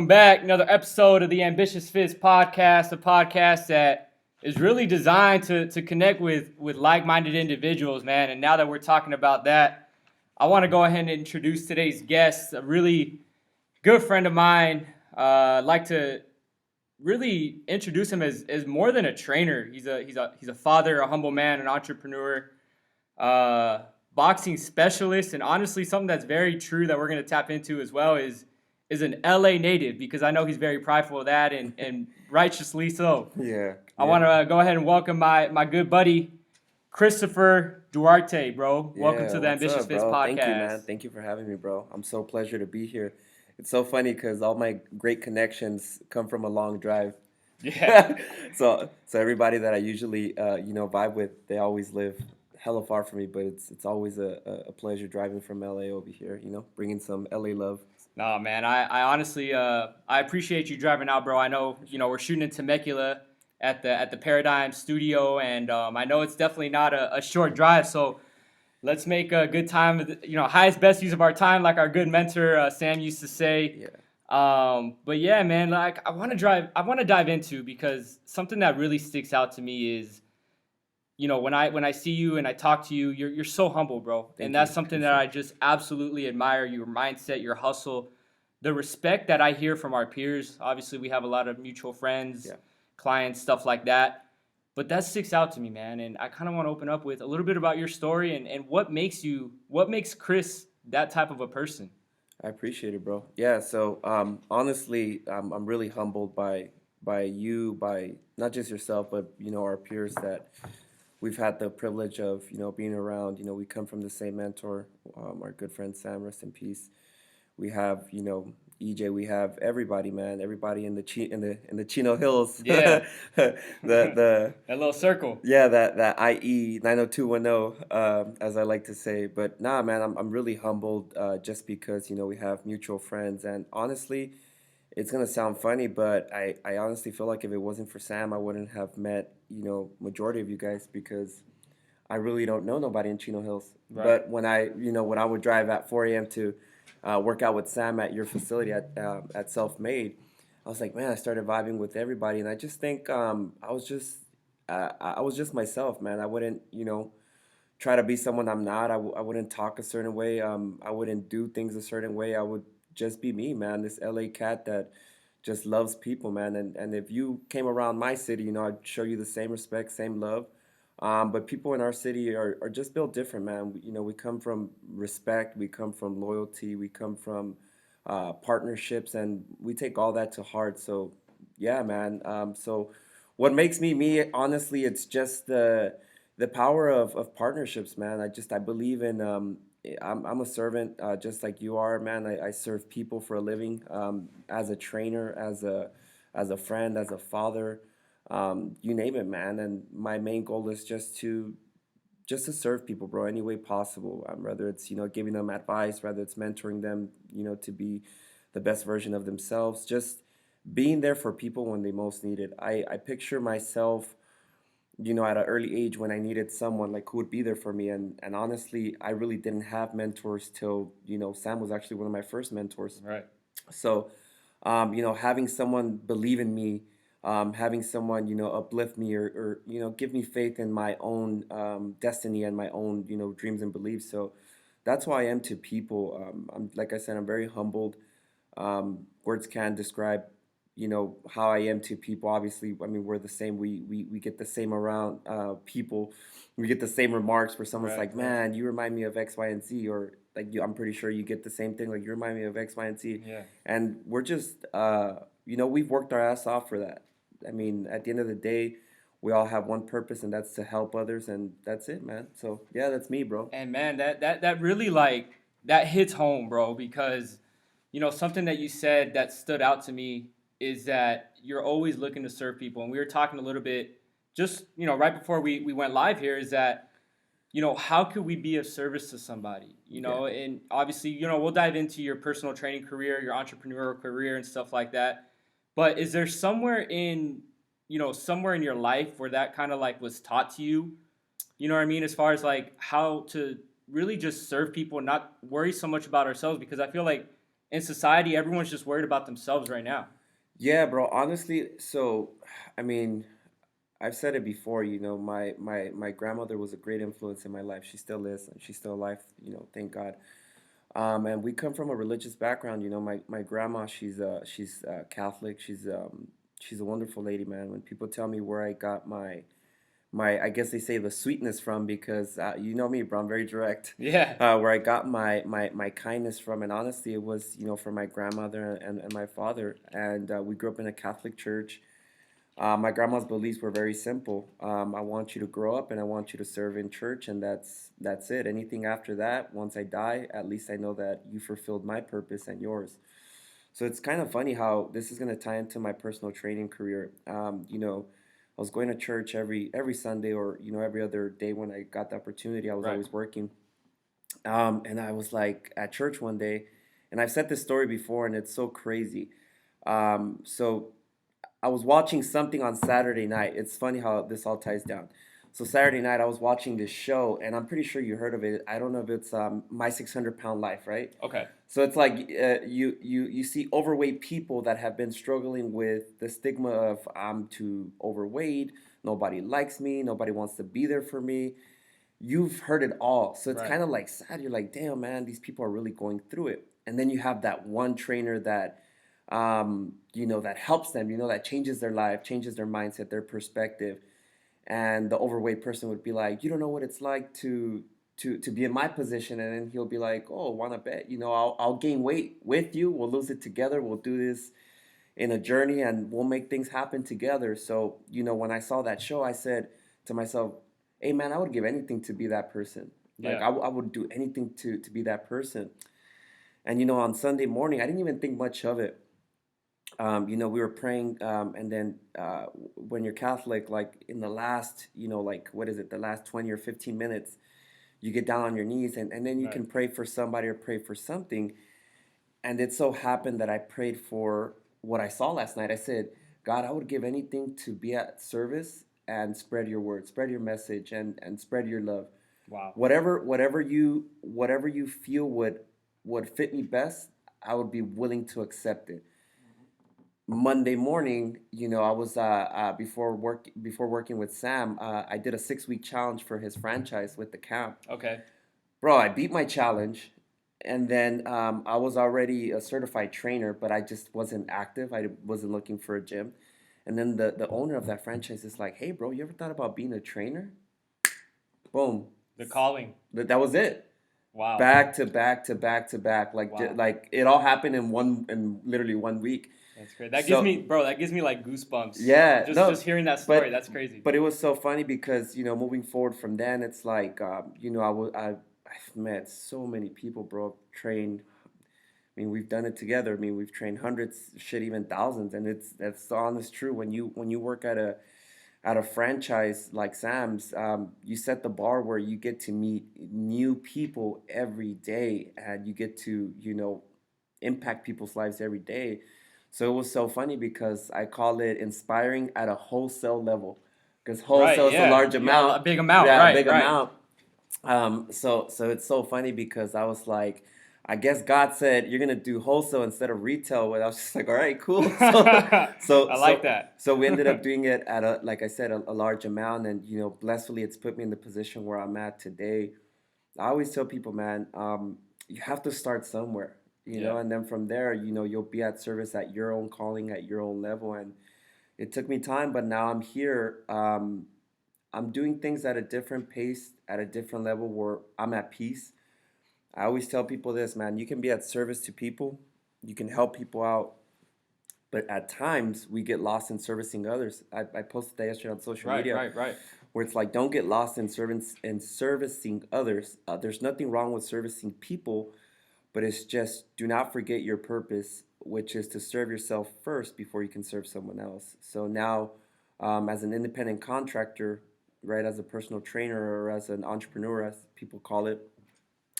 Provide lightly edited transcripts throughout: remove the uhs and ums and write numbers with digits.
Welcome back. Another episode of the Ambitious Fits podcast, a podcast that is really designed to connect with like-minded individuals, man. And now that we're talking about that, I want to go ahead and introduce today's guest, a really good friend of mine. I'd like to really introduce him as more than a trainer. He's a father, a humble man, an entrepreneur, boxing specialist, and honestly, something that's very true that we're going to tap into as well is an LA native, because I know he's very prideful of that, and righteously so. Yeah. I want to go ahead and welcome my good buddy, Christopher Duarte, bro. Welcome to the Ambitious Fits podcast. Thank you, man. Thank you for having me, bro. I'm so pleasure to be here. It's so funny because all my great connections come from a long drive. Yeah. So everybody that I usually vibe with, they always live hella far from me, but it's always a pleasure driving from LA over here, bringing some LA love. No, man, I honestly I appreciate you driving out, bro. I know, we're shooting in Temecula at the Paradigm studio, and I know it's definitely not a short drive, so let's make a good time, highest best use of our time, like our good mentor Sam used to say. Yeah. But yeah, man, like I want to dive into, because something that really sticks out to me is, when I see you and I talk to you, you're so humble, bro. And that's something that I just absolutely admire. Your mindset, your hustle, the respect that I hear from our peers. Obviously, we have a lot of mutual friends, clients, stuff like that. But that sticks out to me, man. And I kind of want to open up with a little bit about your story and what makes Chris that type of a person. I appreciate it, bro. Yeah. So honestly, I'm really humbled by you, by not just yourself, but our peers that we've had the privilege of, being around. We come from the same mentor, our good friend Sam, rest in peace. We have, EJ. We have everybody, man. Everybody in the Chino Hills. Yeah. the that little circle. Yeah, that IE 90210, as I like to say. But nah, man, I'm really humbled just because we have mutual friends, and honestly, it's gonna sound funny, but I honestly feel like if it wasn't for Sam, I wouldn't have met majority of you guys, because I really don't know nobody in Chino Hills. Right. But when I would drive at 4 a.m. to work out with Sam at your facility at Self Made, I was like, man, I started vibing with everybody, and I just think I was just myself, man. I wouldn't try to be someone I'm not. I wouldn't talk a certain way. I wouldn't do things a certain way. I would just be me, man. This LA cat that just loves people, man. And if you came around my city, I'd show you the same respect, same love. But people in our city are just built different, man. We come from respect, we come from loyalty, we come from partnerships, and we take all that to heart. So, yeah, man. So what makes me, honestly, it's just the power of partnerships, man. I believe in I'm a servant, just like you are, man. I serve people for a living, as a trainer, as a friend, as a father, you name it, man. And my main goal is just to serve people, bro, any way possible. Whether it's giving them advice, whether it's mentoring them, to be the best version of themselves, just being there for people when they most need it. I picture myself, at an early age when I needed someone like who would be there for me. And honestly, I really didn't have mentors till, Sam was actually one of my first mentors. Right. So, having someone believe in me, having someone, uplift me or give me faith in my own destiny and my own, dreams and beliefs. So that's who I am to people. Like I said, I'm very humbled. Words can't describe how I am to people. Obviously, I mean, we're the same. We get the same around people. We get the same remarks where someone's like, man, you remind me of X, Y, and Z, or like I'm pretty sure you get the same thing, like you remind me of X, Y, and Z. Yeah. And we're just we've worked our ass off for that. I mean, at the end of the day, we all have one purpose, and that's to help others, and that's it, man. So yeah, that's me, bro. And man, that really, like, that hits home, bro, because something that you said that stood out to me is that you're always looking to serve people. And we were talking a little bit just, right before we went live here, is that, how could we be of service to somebody, and obviously, we'll dive into your personal training career, your entrepreneurial career and stuff like that. But is there somewhere in your life where that kind of like was taught to you, you know what I mean? As far as like how to really just serve people and not worry so much about ourselves, because I feel like in society, everyone's just worried about themselves right now. Yeah, bro. Honestly, so I mean, I've said it before. My grandmother was a great influence in my life. She still is, and she's still alive. Thank God. And we come from a religious background. My grandma, she's Catholic. She's a wonderful lady, man. When people tell me where I got my I guess they say the sweetness from, because you know me, bro, I'm very direct. Yeah. Where I got my kindness from, and honestly, it was from my grandmother and my father, and we grew up in a Catholic church. My grandma's beliefs were very simple. I want you to grow up, and I want you to serve in church, and that's it. Anything after that, once I die, at least I know that you fulfilled my purpose and yours. So it's kind of funny how this is going to tie into my personal training career. I was going to church every Sunday, or every other day when I got the opportunity. I was Right. always working, and I was like at church one day, and I've said this story before, and it's so crazy. So I was watching something on Saturday night. It's funny how this all ties down. So Saturday night, I was watching this show, and I'm pretty sure you heard of it. I don't know if it's My 600 Pound Life, right? Okay. So it's like you see overweight people that have been struggling with the stigma of I'm too overweight, nobody likes me, nobody wants to be there for me. You've heard it all. So it's Right. kind of like sad. You're like, damn, man, these people are really going through it. And then you have that one trainer that that helps them, that changes their life, changes their mindset, their perspective. And the overweight person would be like, you don't know what it's like to be in my position. And then he'll be like, oh, wanna bet? I'll gain weight with you. We'll lose it together. We'll do this in a journey, and we'll make things happen together. So when I saw that show, I said to myself, hey man, I would give anything to be that person. Like Yeah. I would do anything to be that person. And on Sunday morning, I didn't even think much of it. We were praying, and then when you're Catholic, like in the last, like what is it, the last 20 or 15 minutes, you get down on your knees, and then you Right. can pray for somebody or pray for something. And it so happened that I prayed for what I saw last night. I said, God, I would give anything to be at service and spread your word, spread your message, and spread your love. Wow. Whatever you feel would fit me best, I would be willing to accept it. Monday morning, I was before working with Sam. I did a 6 week challenge for his franchise with the camp. Okay. Bro, I beat my challenge, and then I was already a certified trainer, but I just wasn't active. I wasn't looking for a gym. And then the owner of that franchise is like, "Hey, bro, you ever thought about being a trainer?" Boom, The calling. that was it. Wow. Back to back to back to back, like Wow. like it all happened in literally 1 week. That's great. That gives So me, bro. That gives me like goosebumps. yeah, Just no, just hearing that story. but That's crazy. but it was so funny because moving forward from then, it's like I've met so many people, bro. Trained. I mean, we've done it together. I mean, we've trained hundreds, shit, even thousands, and that's the honest truth. When you work at a franchise like Sam's, you set the bar where you get to meet new people every day, and you get to impact people's lives every day. So it was so funny because I call it inspiring at a wholesale level, because Right. wholesale is a Yeah. large You got a amount. big amount. Yeah, a Right. big Right. amount. So it's so funny because I was like, I guess God said you're gonna do wholesale instead of retail. And I was just like, all right, cool. So I like so that. so we ended up doing it at like I said, a large amount, and blessedly, it's put me in the position where I'm at today. I always tell people, man, you have to start somewhere, Yeah. and then from there, you'll be at service at your own calling, at your own level. And it took me time, but now I'm here. I'm doing things at a different pace, at a different level where I'm at peace. I always tell people this, man, you can be at service to people, you can help people out, but at times we get lost in servicing others. I posted that yesterday on social Right. media, Right. Right. where it's like, don't get lost in servicing others. There's nothing wrong with servicing people, but it's just do not forget your purpose, which is to serve yourself first before you can serve someone else. So now, as an independent contractor, right, as a personal trainer or as an entrepreneur, as people call it,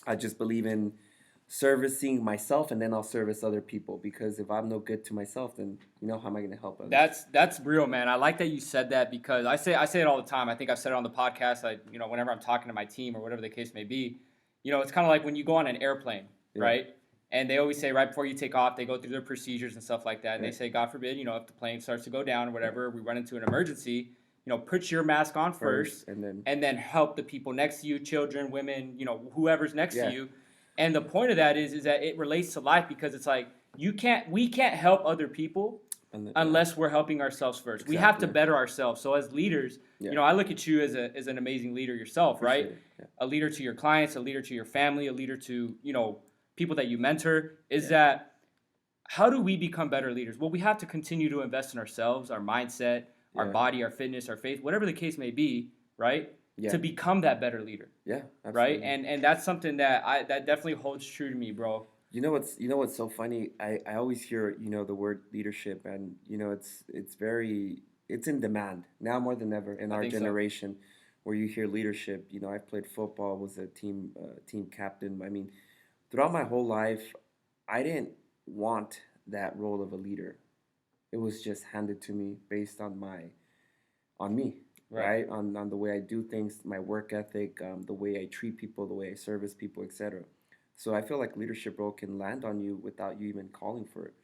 I just believe in servicing myself, and then I'll service other people, because if I'm no good to myself, then how am I going to help others? That's real, man. I like that you said that, because I say it all the time. I think I've said it on the podcast. Whenever I'm talking to my team or whatever the case may be, it's kind of like when you go on an airplane, Yeah. right? And they always say right before you take off, they go through their procedures and stuff like that. And they Right. say, God forbid, if the plane starts to go down or whatever, we run into an emergency, put your mask on first and then help the people next to you, children, women, whoever's next to yeah, you. And the point of that is that it relates to life because it's like we can't help other people unless we're helping ourselves first. We have to exactly. better ourselves. So as leaders, Yeah, I look at you as an amazing leader yourself, appreciate right? it. Yeah, A leader to your clients, a leader to your family, a leader to, people that you mentor. Is yeah, that how do we become better leaders? Well, we have to continue to invest in ourselves, our mindset, our yeah, body, our fitness, our faith, whatever the case may be, right? yeah, To become that better leader, yeah, right? absolutely. And that's something that definitely holds true to me, bro. You know what's so funny? I always hear the word leadership, and it's in demand now more than ever in I our think so. generation, where you hear leadership. I've played football, was a team captain. I mean, throughout my whole life, I didn't want that role of a leader. It was just handed to me based on me, Right. right? On the way I do things, my work ethic, the way I treat people, the way I service people, etc. So I feel like leadership role can land on you without you even calling for it.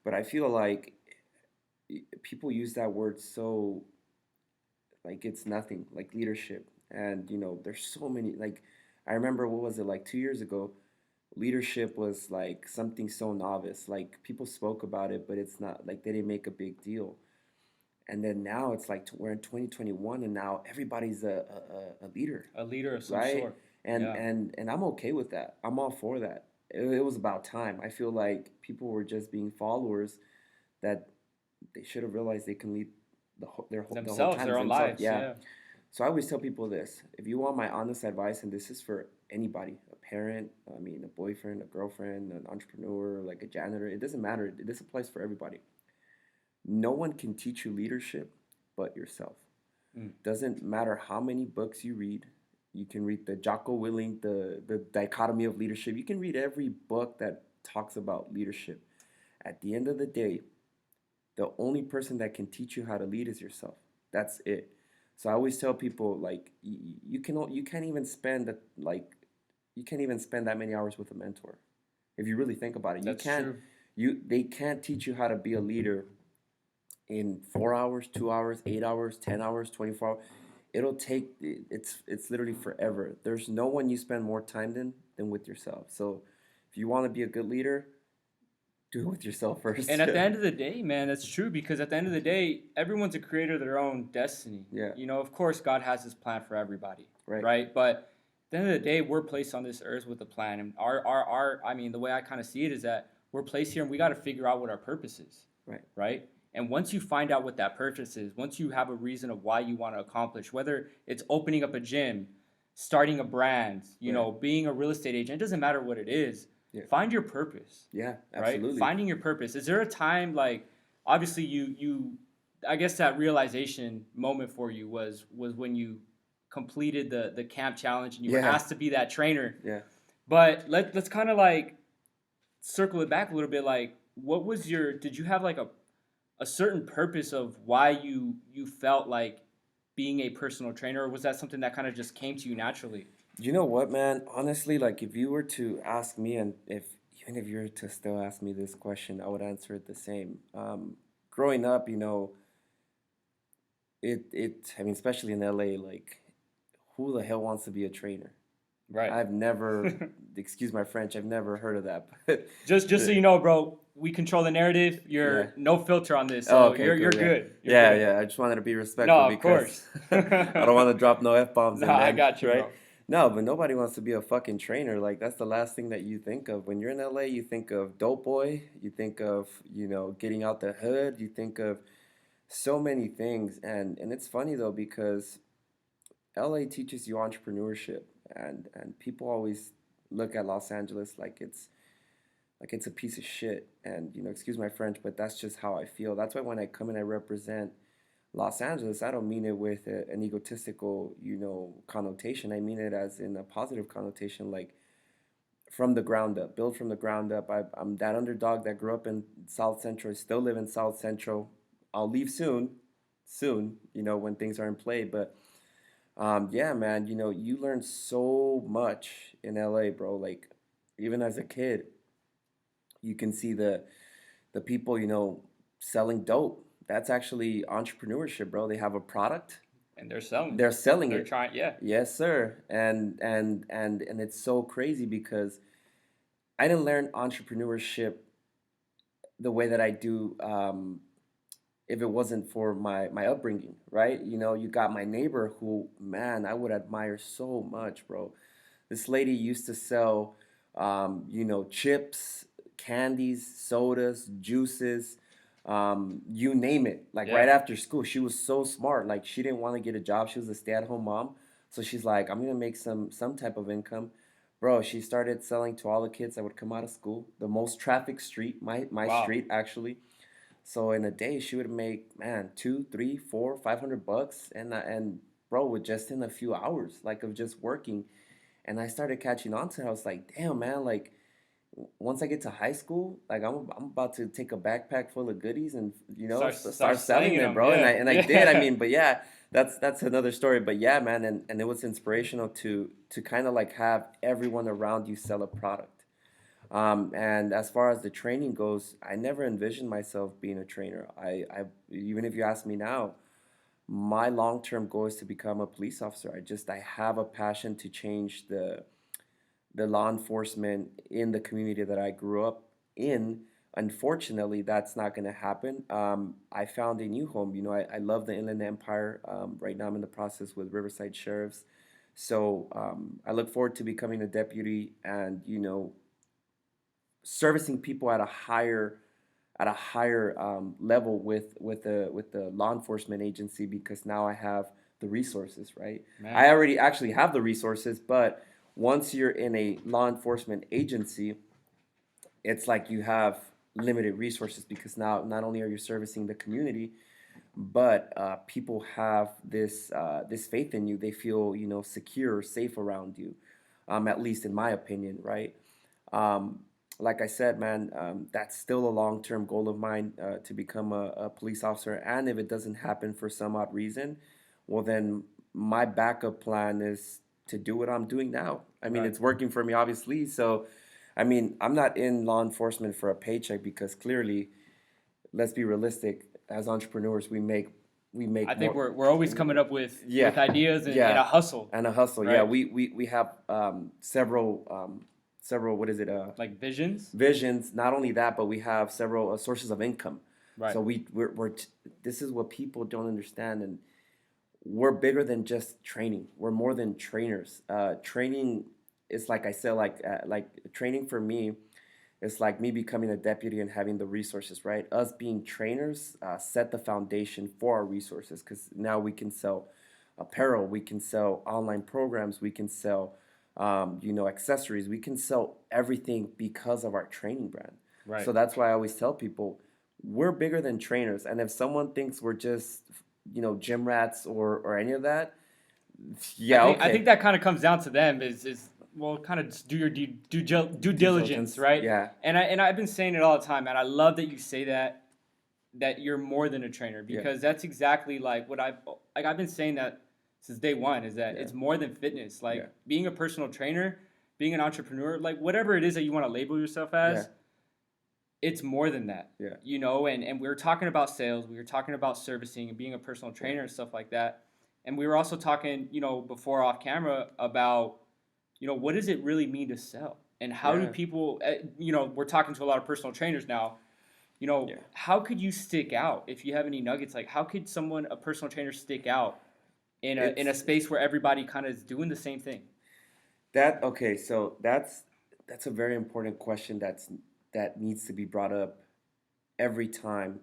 But I feel like people use that word so like it's nothing, like leadership. And there's so many like I remember what was it like 2 years ago? Leadership was like something so novice. Like people spoke about it, but it's not like they didn't make a big deal. And then now it's like we're in 2021, and now everybody's a leader, A leader of some right? sort. And Yeah. and and I'm okay with that. I'm all for that. It was about time. I feel like people were just being followers that they should have realized they can lead the whole Themselves, times their own themselves. lives. Yeah. Yeah. So I always tell people this: if you want my honest advice, and this is for anybody, a parent, I mean, a boyfriend, a girlfriend, an entrepreneur, like a janitor, it doesn't matter. This applies for everybody. No one can teach you leadership but yourself. Mm. Doesn't matter how many books you read. You can read the Jocko Willing, the dichotomy of leadership. You can read every book that talks about leadership. At the end of the day, the only person that can teach you how to lead is yourself. That's it. So I always tell people like you can't even spend you can't even spend that many hours with a mentor. If you really think about it, That's true. they can't teach you how to be a leader in 4 hours, 2 hours, 8 hours, 10 hours, 24 hours. It'll take it's literally forever. There's no one you spend more time than with yourself. So if you want to be a good leader, do it with yourself And first. at the end of the day, man, that's true because at the end of the day, everyone's a creator of their own destiny. Yeah. Of course, God has His plan for everybody, Right. right? But at the end of the day, we're placed on this earth with a plan, and I mean, the way I kind of see it is that we're placed here, and we got to figure out what our purpose is, Right. right? And once you find out what that purpose is, once you have a reason of why you want to accomplish, whether it's opening up a gym, starting a brand, Right. being a real estate agent, it doesn't matter what it is. Yeah. Find your purpose, Yeah. right? Absolutely. Finding your purpose. Is there a time like obviously you I guess that realization moment for you was when you completed the camp challenge and you were Yeah. asked to be that trainer. Yeah. But let's kind of like circle it back a little bit like what was your did you have like a certain purpose of why you felt like being a personal trainer or was that something that kind of just came to you naturally? You know what, man? Honestly, like if you were to ask me, and if even if you were to still ask me this question, I would answer it the same. Growing up, I mean, especially in LA, like who the hell wants to be a trainer? Right. I've never, excuse my French, I've never heard of that. But Just so you know, bro, we control the narrative. yeah. You're no filter on this, Oh, so okay, you're cool. Yeah. good. You're Yeah, good. yeah. I just wanted to be No, respectful of because course. I don't want to drop no F bombs No, in, I man. got you, Right? bro. No, but nobody wants to be a fucking trainer. Like that's the last thing that you think of when you're in LA. You think of dope boy. You think of getting out the hood. You think of so many things, and it's funny though because LA teaches you entrepreneurship, and people always look at Los Angeles like it's a piece of shit. And excuse my French, but that's just how I feel. That's why when I come and I represent Los Angeles, I don't mean it with an egotistical, connotation. I mean it as in a positive connotation, like from the ground up, build from the ground up. I'm that underdog that grew up in South Central. I still live in South Central. I'll leave soon, when things are in play. But yeah, man, you learn so much in LA, bro. Like even as a kid, You can see the people, selling dope. That's actually entrepreneurship, bro. They have a product, And they're selling they're it. selling They're it. trying, yeah. Yes, sir. And it's so crazy because I didn't learn entrepreneurship the way that I do, if it wasn't for my upbringing, right? You got my neighbor who, man, I would admire so much, bro. This lady used to sell, chips, candies, sodas, juices, you name it. Like Yeah. right after school, she was so smart. Like she didn't want to get a job. She was a stay-at-home mom, so she's like, I'm gonna make some type of income. Bro, she started selling to all the kids that would come out of school. The most traffic street, my Wow. street actually. So in a day, she would make, man, two, three, four, $500, and bro, with just in a few hours, like of just working. And I started catching on to it. I was like, damn, man, like once I get to high school, like I'm about to take a backpack full of goodies and Start start selling slanging them, them. bro. And I Yeah. and I did. I Yeah. mean, but yeah, that's another story. But yeah, man, and it was inspirational to kind of like have everyone around you sell a product. And as far as the training goes, I never envisioned myself being a trainer. I even if you ask me now, my long-term goal is to become a police officer. I have a passion to change the law enforcement in the community that I grew up in. Unfortunately, that's not going to happen. I found a new home. I love the Inland Empire. Right now, I'm in the process with Riverside Sheriffs. So I look forward to becoming a deputy and, servicing people at a higher level with the law enforcement agency because now I have the resources, right? Man. I already actually have the resources, but once you're in a law enforcement agency, it's like you have limited resources because now not only are you servicing the community, but people have this faith in you. They feel secure, safe around you, at least in my opinion, right? Um, like I said, man, that's still a long-term goal of mine to become a police officer. And if it doesn't happen for some odd reason, well, then my backup plan is to do what I'm doing now. I mean, Right. it's working for me, obviously. So, I mean, I'm not in law enforcement for a paycheck because clearly, let's be realistic. As entrepreneurs, we make I think more. we're always coming up with Yeah, ideas and a yeah, hustle, and a hustle. Yeah, right? we have several, what is it, Like visions, visions. Not only that, but we have several sources of income. right? So this is what people don't understand, and we're bigger than just training. We're more than trainers. Training is, like I said, like training for me is like me becoming a deputy and having the resources, right? Us being trainers set the foundation for our resources because now we can sell apparel, we can sell online programs, we can sell, accessories, we can sell everything because of our training brand. Right. So that's why I always tell people we're bigger than trainers. And if someone thinks we're just, gym rats or any of that, I yeah, think I okay. think that kind of comes down to them is well, kind of just do your due Due diligence, diligence, right? yeah, And I've been saying it all the time, and I love that you say that you're more than a trainer yeah, because that's exactly like what I've been saying that since day one is that yeah, it's more than fitness. yeah, Like being a personal trainer, being an entrepreneur, like whatever it is that you want to label yourself yeah, as, it's more than that. yeah, And we were talking about sales, we were talking about servicing and being a personal yeah, trainer and stuff like that. And we were also talking, before off camera about, what does it really mean to sell? And how do yeah, people, we're talking to a lot of personal trainers now. yeah. How could you stick out if you have any nuggets? Like, how could a personal trainer, stick out in a It's space where everybody kind of is doing the same thing? that okay. So that's a very important question that needs to be brought up every time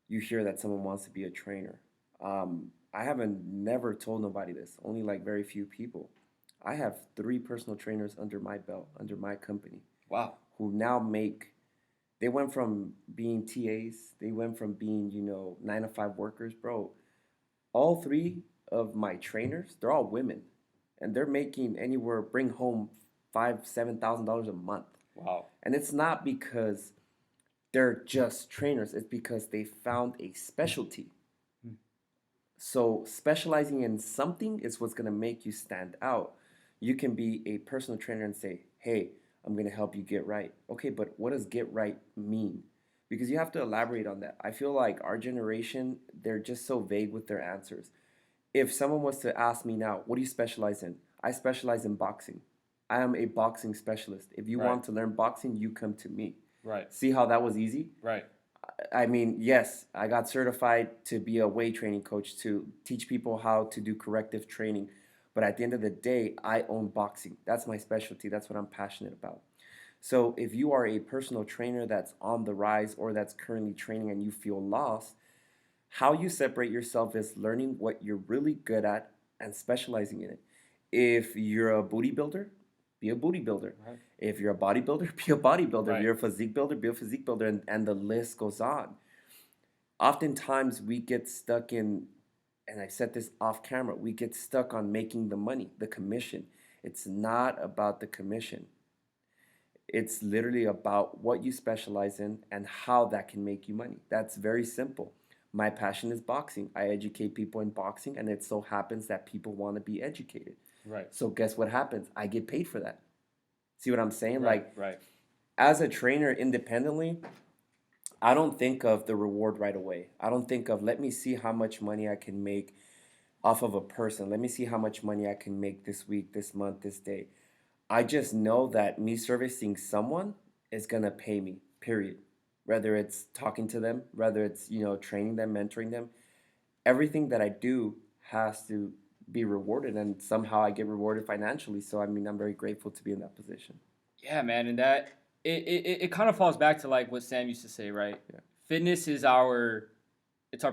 you hear that someone wants to be a trainer. I haven't never told nobody this, only like very few people. I have three personal trainers under my belt, under my company, Wow. who now they went from being TAs, they went from being, 9 to 5 workers, bro. All three of my trainers, they're all women, and they're making anywhere, bring home $5,000, $7,000 a month. Wow. And it's not because they're just trainers, it's because they found a specialty. Hmm. So specializing in something is what's gonna make you stand out. You can be a personal trainer and say, hey, I'm going to help you get right. Okay, but what does get right mean? Because you have to elaborate on that. I feel like our generation, they're just so vague with their answers. If someone was to ask me now, what do you specialize in? I specialize in boxing. I am a boxing specialist. If you Right. want to learn boxing, you come to me. Right. See how that was easy? Right. I mean, yes, I got certified to be a weight training coach to teach people how to do corrective training. But at the end of the day, I own boxing. That's my specialty. That's what I'm passionate about. So if you are a personal trainer that's on the rise or that's currently training and you feel lost, how you separate yourself is learning what you're really good at and specializing in it. If you're a booty builder, be a booty builder. Right. If you're a bodybuilder, be a bodybuilder. If Right. you're a physique builder, be a physique builder, and the list goes on. Oftentimes we get stuck in, and I said this off camera, we get stuck on making the money, the commission. It's not about the commission. It's literally about what you specialize in and how that can make you money. That's very simple. My passion is boxing. I educate people in boxing, and it so happens that people want to be educated. Right. So guess what happens? I get paid for that. See what I'm saying? Right. Like Right. as a trainer independently, I don't think of the reward right away. I don't think of let me see how much money I can make off of a person. Let me see how much money I can make this week, this month, this day. I just know that me servicing someone is gonna pay me, period. Whether it's talking to them, whether it's, training them, mentoring them, everything that I do has to be rewarded and somehow I get rewarded financially. So I mean I'm very grateful to be in that position. Yeah, man, and that it kind of falls back to like what Sam used to say, right? Yeah. Fitness is our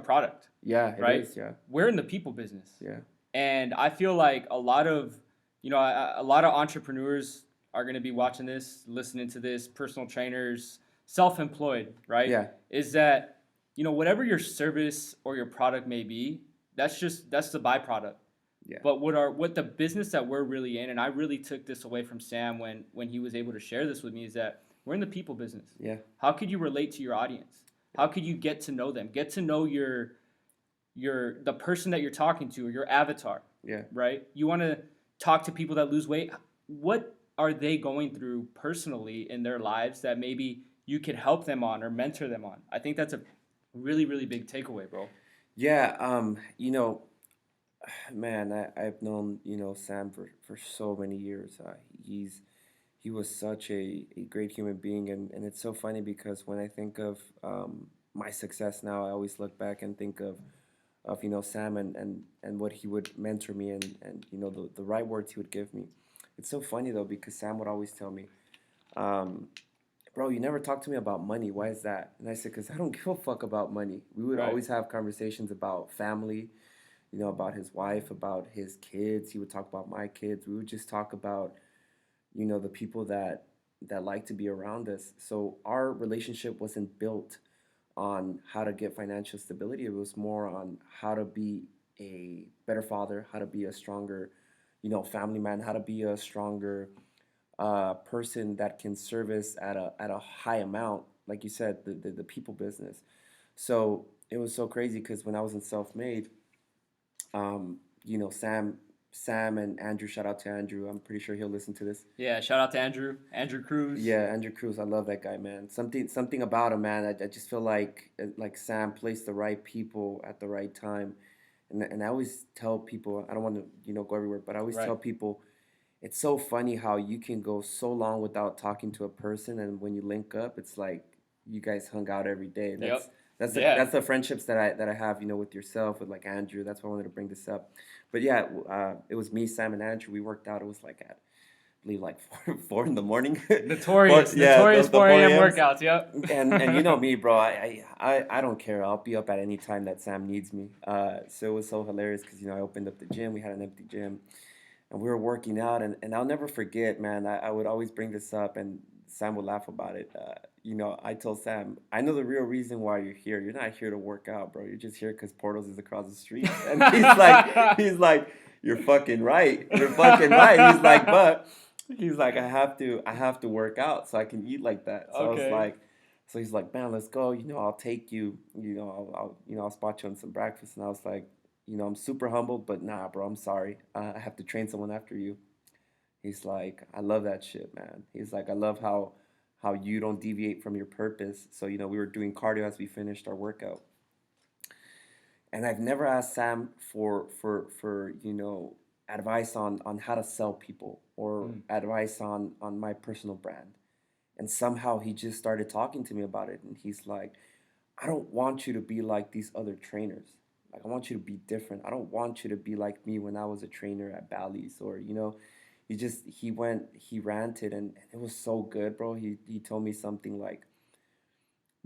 product, Yeah, it right? is, yeah. We're in the people business, Yeah. and I feel like a lot of a lot of entrepreneurs are going to be watching this, listening to this, personal trainers, self-employed, right? Yeah. Is that whatever your service or your product may be, that's the byproduct. Yeah. But what the business that we're really in, and I really took this away from Sam when he was able to share this with me, is that we're in the people business. Yeah. How could you relate to your audience? How could you get to know them? Get to know the person that you're talking to or your avatar. Yeah. Right? You want to talk to people that lose weight. What are they going through personally in their lives that maybe you could help them on or mentor them on? I think that's a really, really big takeaway, bro. Yeah, man, I've known, Sam for so many years. He was such a great human being, and it's so funny because when I think of my success now, I always look back and think of Sam and what he would mentor me and the right words he would give me. It's so funny though because Sam would always tell me, um, bro, you never talk to me about money. Why is that? And I said, because I don't give a fuck about money. We would Right. always have conversations about family, about his wife, about his kids. He would talk about my kids. We would just talk about, the people that like to be around us. So our relationship wasn't built on how to get financial stability. It was more on how to be a better father, how to be a stronger, family man, how to be a stronger person that can service at a high amount, like you said, the people business. So it was so crazy because when I was in self-made, Sam and Andrew, shout out to Andrew. I'm pretty sure he'll listen to this. Yeah, shout out to Andrew Cruz. Yeah, Andrew Cruz. I love that guy, man. Something about him, man. I just feel like Sam placed the right people at the right time, and I always tell people I don't want to go everywhere, but I always Right. tell people it's so funny how you can go so long without talking to a person, and when you link up, it's like you guys hung out every day. Yep. That's the friendships that I have, with yourself, with like Andrew. That's why I wanted to bring this up. But yeah, it was me, Sam, and Andrew. We worked out. It was like at, I believe, like four in the morning. Notorious the 4 a.m. 4 a.m.s. workouts. Yep. And you know me, bro. I don't care. I'll be up at any time that Sam needs me. So it was so hilarious because I opened up the gym. We had an empty gym, and we were working out. And I'll never forget, man. I would always bring this up, and Sam would laugh about it. I told Sam, I know the real reason why you're here. You're not here to work out, bro. You're just here because Portals is across the street. And he's like, you're fucking right. You're fucking right. He's like, I have to work out so I can eat like that. So I was like, so he's like, man, let's go. I'll take you. I'll spot you on some breakfast. And I was like, I'm super humbled, but nah, bro, I'm sorry. I have to train someone after you. He's like, I love that shit, man. He's like, I love how you don't deviate from your purpose. So, we were doing cardio as we finished our workout. And I've never asked Sam for advice on how to sell people or Mm. advice on my personal brand. And somehow he just started talking to me about it. And he's like, I don't want you to be like these other trainers. Like, I want you to be different. I don't want you to be like me when I was a trainer at Bally's, or, he ranted, and it was so good, bro. He told me something like,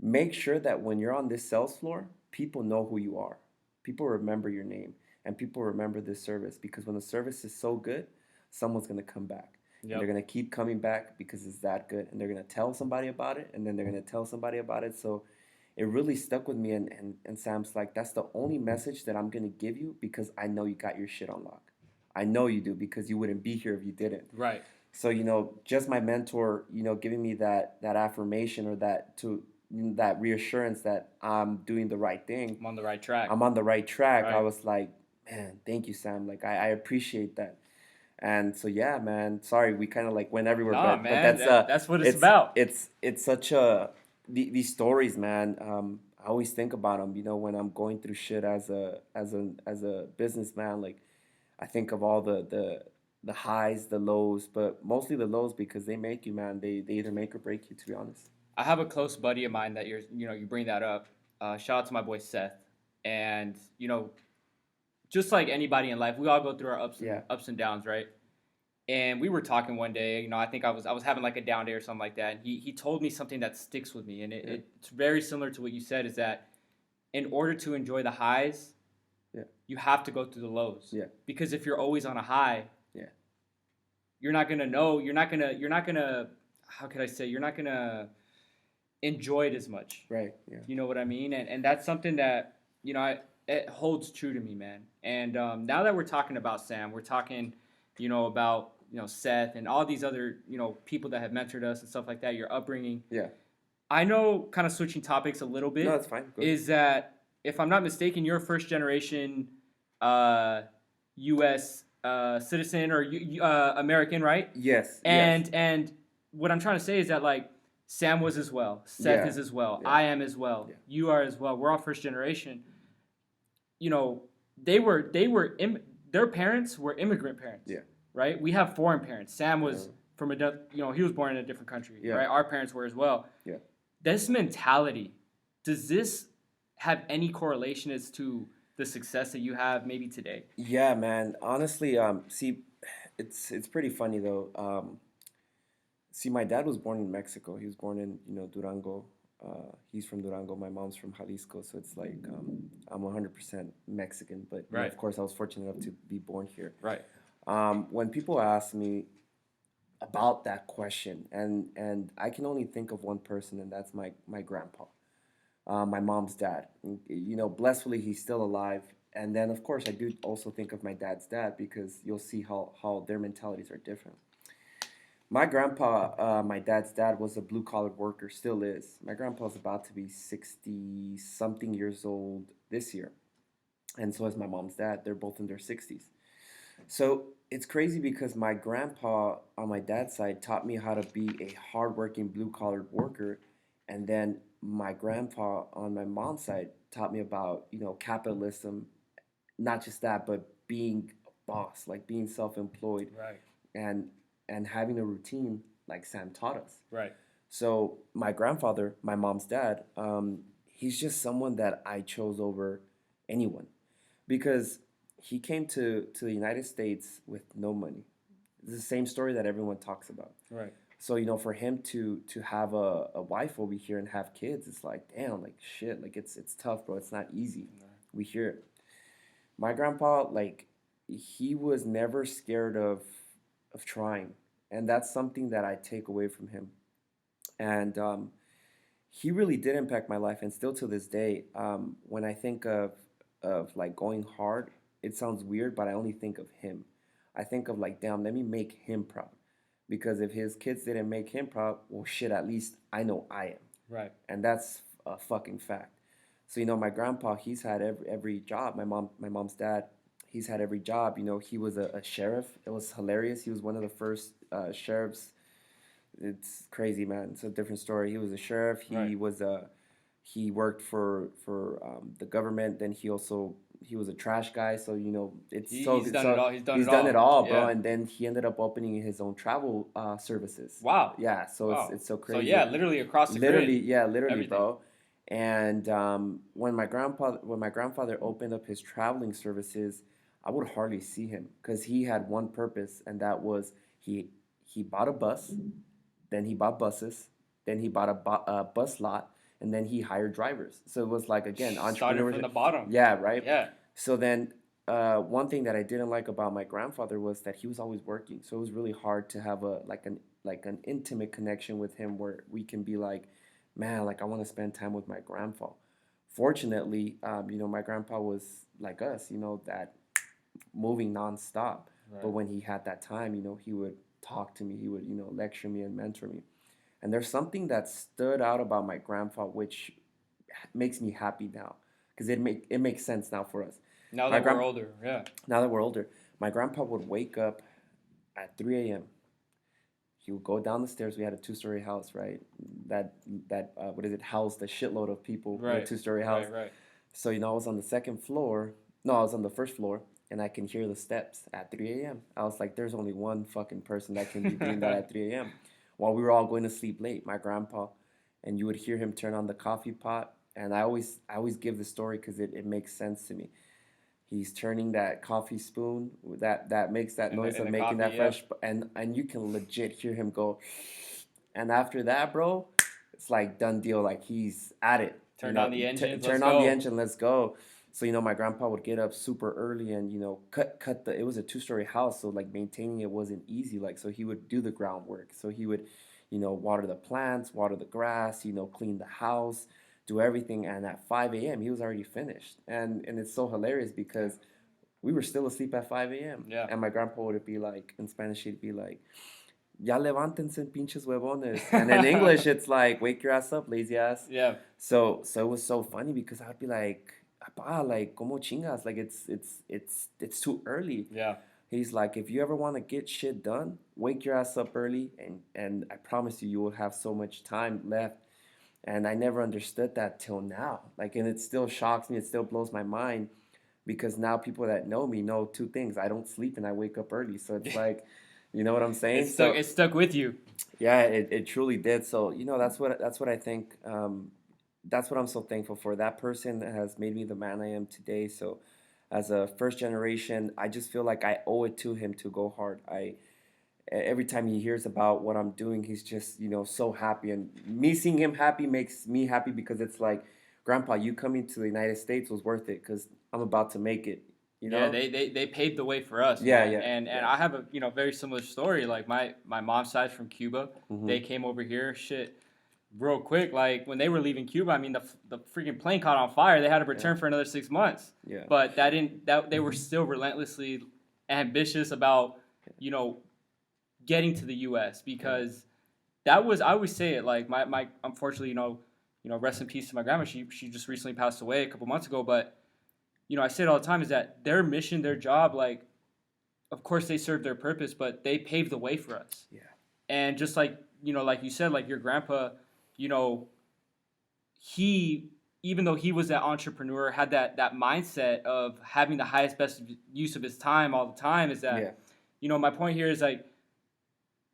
make sure that when you're on this sales floor, people know who you are. People remember your name, and people remember this service, because when the service is so good, someone's going to come back. And they're Yep. going to keep coming back because it's that good. And they're going to tell somebody about it, and then they're going to tell somebody about it. So it really stuck with me. And Sam's like, that's the only message that I'm going to give you, because I know you got your shit on lock. I know you do, because you wouldn't be here if you didn't. Right. So, just my mentor, giving me that affirmation, or that reassurance that I'm doing the right thing. I'm on the right track. I'm on the right track. I Right. was like, man, thank you, Sam. Like, I appreciate that. And so, yeah, man. Sorry, we kind of like went everywhere, Nah, but man. that's That's what it's it's about. it's such a these stories, man. I always think about them. When I'm going through shit as a businessman, like, I think of all the highs, the lows, but mostly the lows, because they make you, man. They either make or break you, to be honest. I have a close buddy of mine that you bring that up. Shout out to my boy Seth. And just like anybody in life, we all go through our Yeah, ups and downs, right? And we were talking one day. I think I was having like a down day or something like that. And he told me something that sticks with me, and yeah, it's very similar to what you said. Is that in order to enjoy the highs, yeah, you have to go through the lows. yeah, Because if you're always on a high, yeah. you're not gonna know. You're not gonna. How could I say? You're not gonna enjoy it as much. Right. Yeah. You know what I mean? And that's something that it holds true to me, man. And now that we're talking about Sam, we're talking, about Seth and all these other people that have mentored us and stuff like that. Your upbringing. Yeah. I know, kind of switching topics a little No, bit, that's fine. Go ahead. is that if I'm not mistaken, you're a first generation uh, U.S. Citizen or American, right? Yes. Yes. And what I'm trying to say is that, like, Sam was as well, Seth Yeah. is as well, Yeah. I am as well, Yeah. you are as well. We're all first generation. You know, they were their parents were immigrant parents. Yeah. Right. We have foreign parents. Sam was Yeah. from he was born in a different country. Yeah. Right. Our parents were as well. Yeah. This mentality, does this have any correlation as to the success that you have maybe today? Yeah, man. Honestly, see, it's pretty funny though. See, my dad was born in Mexico. He was born in Durango. He's from Durango. My mom's from Jalisco. So it's like I'm 100% Mexican. But Right. of course, I was fortunate enough to be born here. Right. When people ask me about that question, and I can only think of one person, and that's my grandpa, my mom's dad. Blissfully, he's still alive. And then, of course, I do also think of my dad's dad, because you'll see how their mentalities are different. My grandpa, my dad's dad, was a blue collar worker, still is. My grandpa's about to be 60 something years old this year. And so is my mom's dad. They're both in their 60s. So it's crazy, because my grandpa on my dad's side taught me how to be a hardworking blue collar worker. And then my grandpa on my mom's side taught me about, capitalism, not just that, but being a boss, like being self employed, Right. and and having a routine like Sam taught us. Right. So my grandfather, my mom's dad, he's just someone that I chose over anyone, because he came to the United States with no money. It's the same story that everyone talks about. Right. So for him to have a wife over here and have kids, it's like, damn, like shit, like it's tough, bro. It's not easy. We hear it. My grandpa, like, he was never scared of trying, and that's something that I take away from him. And he really did impact my life, and still to this day, when I think of like going hard, it sounds weird, but I only think of him. I think of like, damn, let me make him proud, because if his kids didn't make him proud, well, shit, at least I know I am, Right. and that's a fucking fact. So my grandpa, he's had every job. My mom's dad, he's had every job. You know, he was a sheriff. It was hilarious. He was one of the first sheriffs. It's crazy, man. It's a different story. He was a sheriff. Right. He worked for the government. Then he was a trash guy. So you know, He's done it all. he's done it all, bro. Yeah. And then he ended up opening his own travel services. Wow. Yeah, so Wow. it's so So crazy. yeah, literally across the Literally, grid. yeah, literally, Everything. bro. And when my grandfather opened up his traveling services, I would hardly see him because he had one purpose, and that was he bought a bus, then he bought buses, then he bought a bus lot, and then he hired drivers. So it was like again Started from the entrepreneurship. bottom. Yeah, right. Yeah. So then, one thing that I didn't like about my grandfather was that he was always working. So it was really hard to have an intimate connection with him where we can be like, man, like I want to spend time with my grandpa. Fortunately, you know, my grandpa was like us, you know, that moving nonstop. But Right. when he had that time, you know, he would talk to me. He would, you know, lecture me and mentor me. And there's something that stood out about my grandpa, which makes me happy now, because it makes sense now for us. Now My that we're grand older, yeah. Now that we're older, my grandpa would wake up at 3 a.m. He would go down the stairs. We had a two-story house, right? That what is it? Housed a shitload of people. In a Right. two-story house. Right. Right. So you know, I was on the second floor. No, I was on the first floor, and I can hear the steps at 3 a.m. I was like, "There's only one fucking person that can be doing that at 3 a.m." While we were all going to sleep late, my grandpa, and you would hear him turn on the coffee pot. And I always give the story because it makes sense to me. He's turning that coffee spoon that makes that noise In of the making coffee, that yeah. fresh, and you can legit hear him go. And after that, bro, it's like done deal. Like he's at it. Turn on the engines. Let's Turn on the go. engine. Let's go. So you know, my grandpa would get up super early and you know cut the. It was a two-story house, so like maintaining it wasn't easy. Like so, he would do the groundwork. So he would, you know, water the plants, water the grass, you know, clean the house, do everything. And at 5 a.m., he was already finished. And it's so hilarious because we were still asleep at 5 a.m. Yeah. And my grandpa would be like, in Spanish, he'd be like, ya levántense, pinches huevones. And in English, it's like, wake your ass up, lazy ass. Yeah. So it was so funny because I'd be like, "Apa, like, como chingas? Like, it's too early." Yeah. He's like, if you ever want to get shit done, wake your ass up early, and I promise you, you will have so much time left. And I never understood that till now. Like, and it still shocks me. It still blows my mind because now people that know me know two things: I don't sleep and I wake up early. So it's like, you know what I'm saying? So It stuck with you. yeah, it truly did. So you know, that's what I think. That's what I'm so thankful for. That person has made me the man I am today. So as a first generation, I just feel like I owe it to him to go hard. I Every time he hears about what I'm doing, he's just, you know, so happy. And me seeing him happy makes me happy because it's like, Grandpa, you coming to the United States was worth it because I'm about to make it. You Yeah, know? they paved the way for us, Yeah, man. yeah, And yeah. I have a very similar story. Like my mom's side's from Cuba. Mm-hmm. They came over here, shit, real quick. Like when they were leaving Cuba, I mean the freaking plane caught on fire. They had to return for another 6 months. Yeah. But that they were still relentlessly ambitious about, you know, getting to the U.S. because that was, I always say it, like my unfortunately, rest in peace to my grandma. She just recently passed away a couple months ago, but I say it all the time is that their mission, their job, like, of course they served their purpose, but they paved the way for us. Yeah. And just like, like you said, like your grandpa, he, even though he was that entrepreneur, had that mindset of having the highest, best use of his time all the time, is that, my point here is like,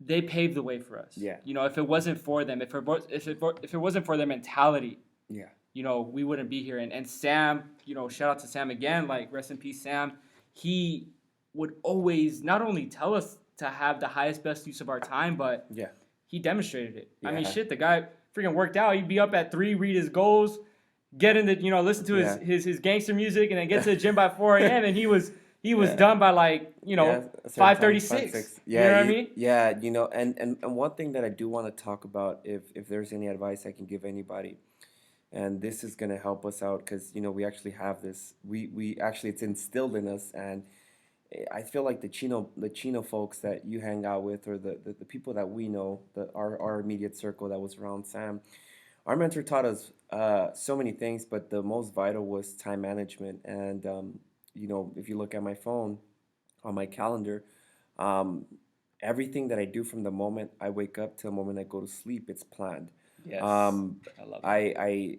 they paved the way for us. Yeah. If it wasn't for them, if it wasn't for their mentality, Yeah. we wouldn't be here. And Sam, shout out to Sam again, like rest in peace, Sam. He would always not only tell us to have the highest, best use of our time, but he demonstrated it. Yeah. I mean, shit, the guy freaking worked out. He'd be up at 3, read his goals, get in the, listen to his gangster music, and then get to the gym by 4 a.m. And he was done by like, 5:36. Yeah, you know what I mean? Yeah, and one thing that I do want to talk about, if there's any advice I can give anybody, and this is gonna help us out because we actually have this. We actually, it's instilled in us, and I feel like the Chino folks that you hang out with, or the people that we know, our immediate circle that was around Sam, our mentor taught us so many things, but the most vital was time management. And if you look at my phone on my calendar, um, everything that I do from the moment I wake up to the moment I go to sleep, it's planned. Yes, Um, I love that.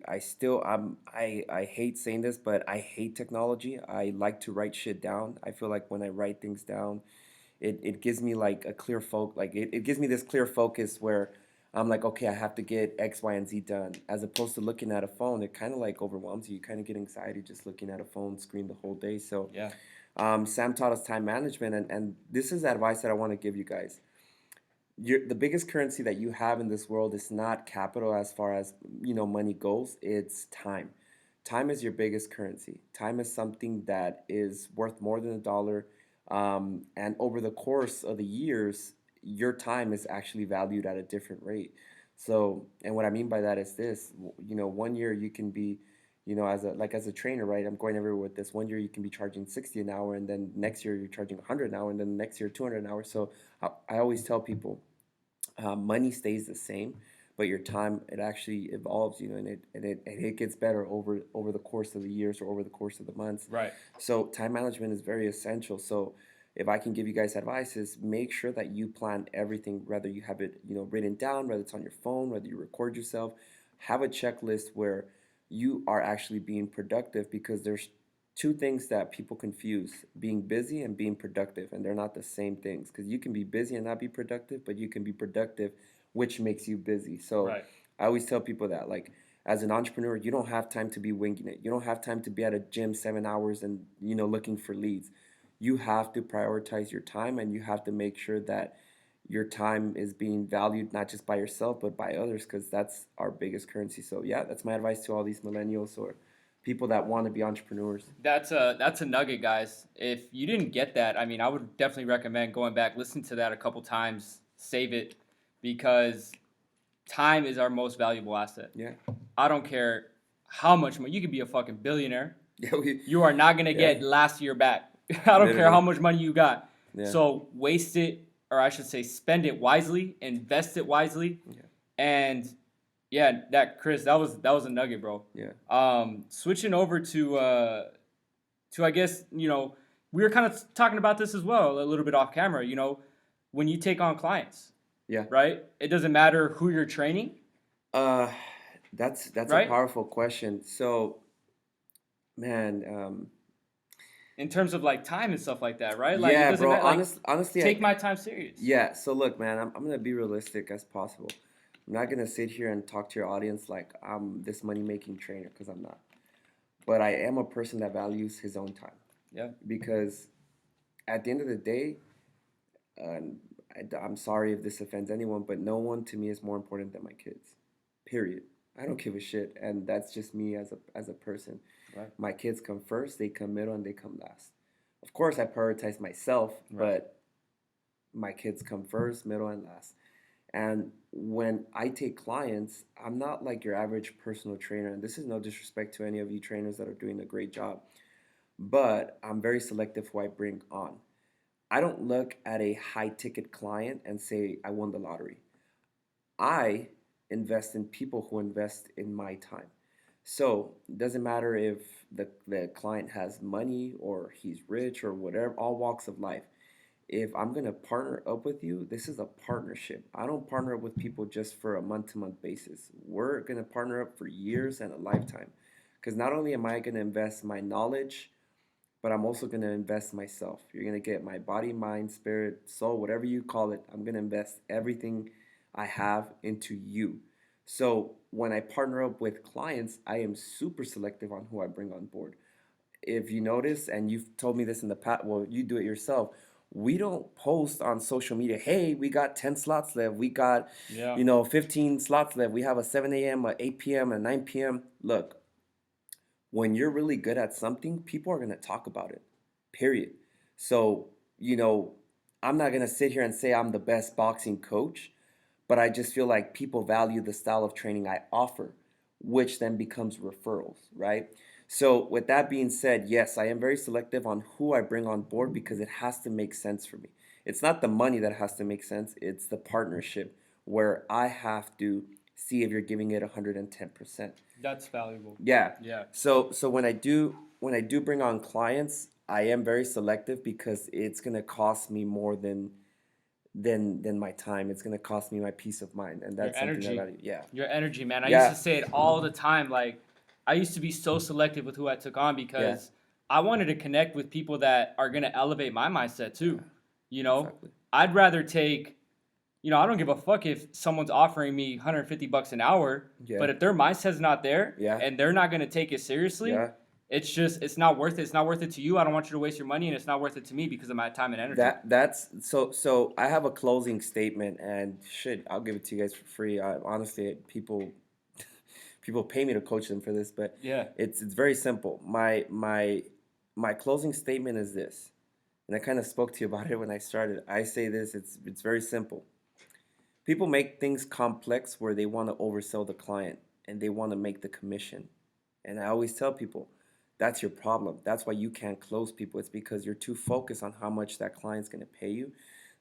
I still I hate saying this, but I hate technology. I like to write shit down. I feel like when I write things down, it gives me like a clear it gives me this clear focus where I'm like, okay, I have to get X, Y, and Z done. As opposed to looking at a phone, it kind of like overwhelms you. You kind of get anxiety just looking at a phone screen the whole day. So Yeah. Sam taught us time management, and this is advice that I want to give you guys. The biggest currency that you have in this world is not capital as far as money goes. It's time. Time is your biggest currency. Time is something that is worth more than a dollar, and over the course of the years, your time is actually valued at a different rate. So, and what I mean by that is this: 1 year you can be, as a trainer, right? I'm going everywhere with this. 1 year you can be charging 60 an hour, and then next year you're charging 100 an hour, and then next year 200 an hour. So I always tell people, money stays the same, but your time, it actually evolves, and it gets better over the course of the years or over the course of the months. Right. So time management is very essential. So if I can give you guys advice, is make sure that you plan everything, whether you have it written down, whether it's on your phone, whether you record yourself. Have a checklist where you are actually being productive, because there's two things that people confuse: being busy and being productive, and they're not the same things, because you can be busy and not be productive, but you can be productive, which makes you busy. So Right. I always tell people that, like, as an entrepreneur, you don't have time to be winging it. You don't have time to be at a gym 7 hours and looking for leads. You have to prioritize your time, and you have to make sure that your time is being valued not just by yourself but by others, because that's our biggest currency. So yeah, that's my advice to all these millennials or people that want to be entrepreneurs. That's a nugget, guys. If you didn't get that, I mean, I would definitely recommend going back, listen to that a couple times, save it, because time is our most valuable asset. Yeah. I don't care how much money you could be a fucking billionaire. Yeah, You are not gonna yeah, get last year back. I don't care literally. how much money you got. Yeah. So waste it, or I should say, spend it wisely, invest it wisely, Yeah. and yeah, that Chris, that was a nugget, bro. Yeah. Switching over to I guess we were kind of talking about this as well a little bit off camera. When you take on clients, Yeah. right? It doesn't matter who you're training, Uh, that's a right? powerful question. So, man, In terms of like time and stuff like that, right? Like it yeah, doesn't bro. matter. Like Honestly, take my time serious. yeah. So look, man, I'm gonna be realistic as possible. I'm not gonna sit here and talk to your audience like I'm this money making trainer, because I'm not. But I am a person that values his own time, Yeah. because at the end of the day, um, I'm sorry if this offends anyone, but no one to me is more important than my kids. Period. I don't give a shit, and that's just me as a person. Right. My kids come first, they come middle, and they come last. Of course, I prioritize myself, Right. but my kids come first, middle, and last. And when I take clients, I'm not like your average personal trainer, and this is no disrespect to any of you trainers that are doing a great job, but I'm very selective who I bring on. I don't look at a high ticket client and say I won the lottery. I invest in people who invest in my time. So it doesn't matter if the client has money or he's rich or whatever, all walks of life. If I'm gonna partner up with you, this is a partnership. I don't partner up with people just for a month to month basis. We're gonna partner up for years and a lifetime. Because not only am I gonna invest my knowledge, but I'm also going to invest myself. You're going to get my body, mind, spirit, soul, whatever you call it. I'm going to invest everything I have into you. So when I partner up with clients, I am super selective on who I bring on board. If you notice, and you've told me this in the past, well, you do it yourself. We don't post on social media, hey, we got 10 slots left. We got, Yeah. 15 slots left. We have a 7 a.m., a 8 p.m., a 9 p.m. Look, when you're really good at something, people are going to talk about it, period. So, I'm not going to sit here and say I'm the best boxing coach, but I just feel like people value the style of training I offer, which then becomes referrals, right? So, with that being said, yes, I am very selective on who I bring on board, because it has to make sense for me. It's not the money that has to make sense, it's the partnership where I have to see if you're giving it 110%. That's valuable. Yeah. Yeah. So when I do bring on clients, I am very selective because it's gonna cost me more than my time. It's gonna cost me my peace of mind, and Your that's something I energy. value. Yeah, Your energy, man. I used to yeah, say it all the time. Like, I used to be so selective with who I took on yeah, because I wanted to connect with people that are going to elevate my mindset yeah. too. You know, Exactly. I'd rather take, I don't give a fuck if someone's offering me 150 bucks an hour, Yeah, but if their mindset's not there yeah, and they're not going to take it seriously, yeah. it's not worth it. It's not worth it to you. I don't want you to waste your money, and it's not worth it to me because of my time and energy. That's so. I have a closing statement, and shit, I'll give it to you guys for free. Honestly, people pay me to coach them for this, but Yeah. it's very simple. My closing statement is this, and I kind of spoke to you about it when I started. I say this. It's very simple. People make things complex where they want to oversell the client and they want to make the commission. And I always tell people, that's your problem. That's why you can't close people. It's because you're too focused on how much that client's going to pay you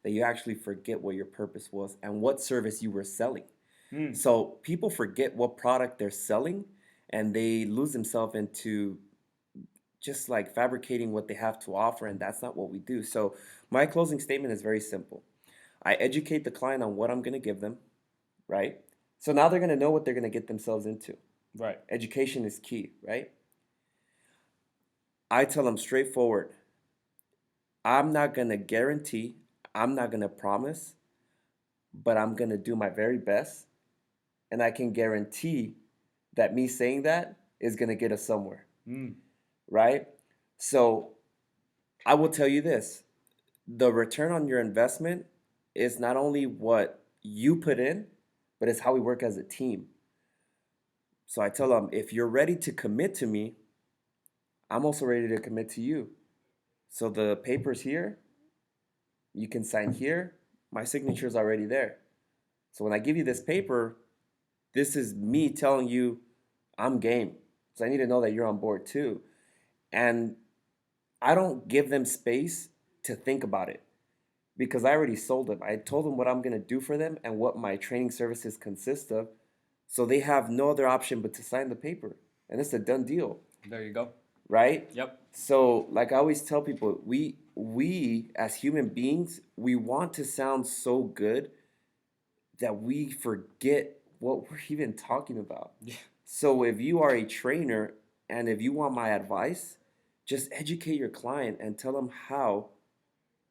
that you actually forget what your purpose was and what service you were selling. Mm. So people forget what product they're selling and they lose themselves into just like fabricating what they have to offer, and that's not what we do. So my closing statement is very simple. I educate the client on what I'm going to give them, right? So now they're going to know what they're going to get themselves into. Right. Education is key, right? I tell them straightforward, I'm not going to guarantee, I'm not going to promise, but I'm going to do my very best. And I can guarantee that me saying that is going to get us somewhere, Mm. right? So I will tell you this, the return on your investment is not only what you put in, but it's how we work as a team. So I tell them, if you're ready to commit to me, I'm also ready to commit to you. So the paper's here, you can sign here, my signature's already there. So when I give you this paper, this is me telling you I'm game. So I need to know that you're on board too. And I don't give them space to think about it because I already sold them. I told them what I'm going to do for them and what my training services consist of. So they have no other option but to sign the paper. And it's a done deal, There you go. right? Yep. So like I always tell people, we as human beings, we want to sound so good that we forget what we're even talking about. Yeah. So if you are a trainer and if you want my advice, just educate your client and tell them how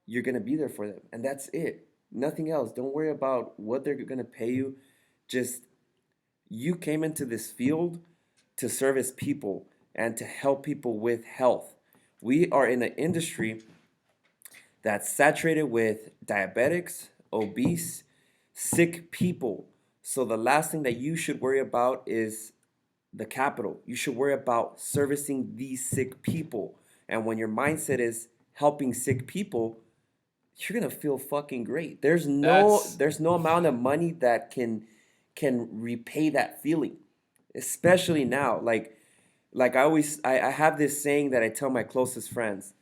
you're going to be there for them. And that's it. Nothing else. Don't worry about what they're going to pay you. Just you came into this field to service people and to help people with health. We are in an industry that's saturated with diabetics, obese, sick people. So the last thing that you should worry about is the capital. You should worry about servicing these sick people. And when your mindset is helping sick people, you're gonna feel fucking great. That's There's no amount of money that can repay that feeling. Especially now. Like I have this saying that I tell my closest friends.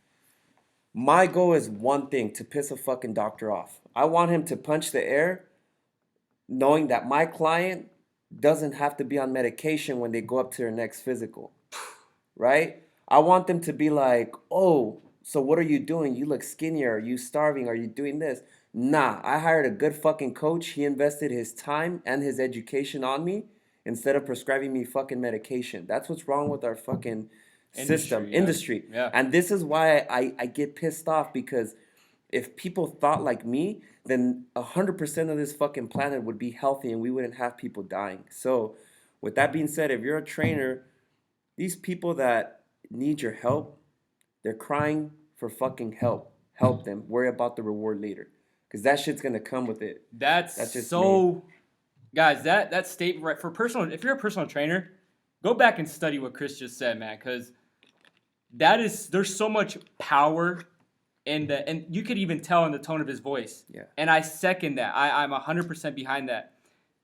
My goal is one thing, to piss a fucking doctor off. I want him to punch the air knowing that my client doesn't have to be on medication when they go up to their next physical, right? I want them to be like, oh, so what are you doing? You look skinnier. Are you starving? Are you doing this? Nah, I hired a good fucking coach. He invested his time and his education on me instead of prescribing me fucking medication. That's what's wrong with our fucking system, industry. Yeah. industry. Yeah. And this is why I get pissed off because if people thought like me, then 100% of this fucking planet would be healthy and we wouldn't have people dying. So, with that being said, if you're a trainer, these people that need your help, they're crying for fucking help. Help them. Worry about the reward later. Because that shit's going to come with it. That's That's just so, guys. That statement right for personal. If you're a personal trainer, go back and study what Chris just said, man, because there's so much power in the, and you could even tell in the tone of his voice. Yeah. And I second that. I'm 100% behind that.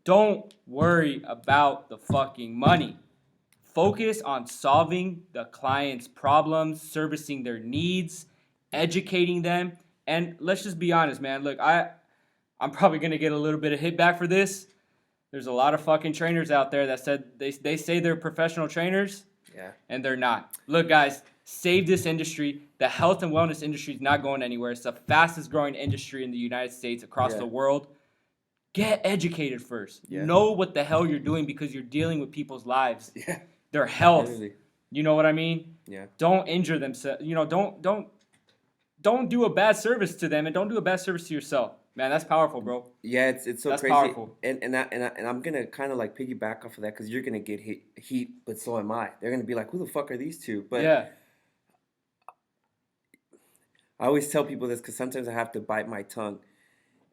Don't worry about the fucking money. Focus on solving the client's problems, servicing their needs, educating them. And let's just be honest, man. Look, I'm probably gonna get a little bit of hit back for this. There's a lot of fucking trainers out there that said they say they're professional trainers Yeah. and they're not. Look, guys, save this industry. The health and wellness industry is not going anywhere. It's the fastest growing industry in the United States, across the world. Get educated first. Yeah. Know what the hell you're doing, because you're dealing with people's lives, Yeah. their health. Literally. You know what I mean? Yeah. Don't injure themselves. You know, don't do a bad service to them, and don't do a bad service to yourself. Man, that's powerful, bro. Yeah, it's so That's crazy. powerful. And I'm gonna kind of like piggyback off of that because you're gonna get heat, but so am I. They're gonna be like, who the fuck are these two? But Yeah. I always tell people this because sometimes I have to bite my tongue,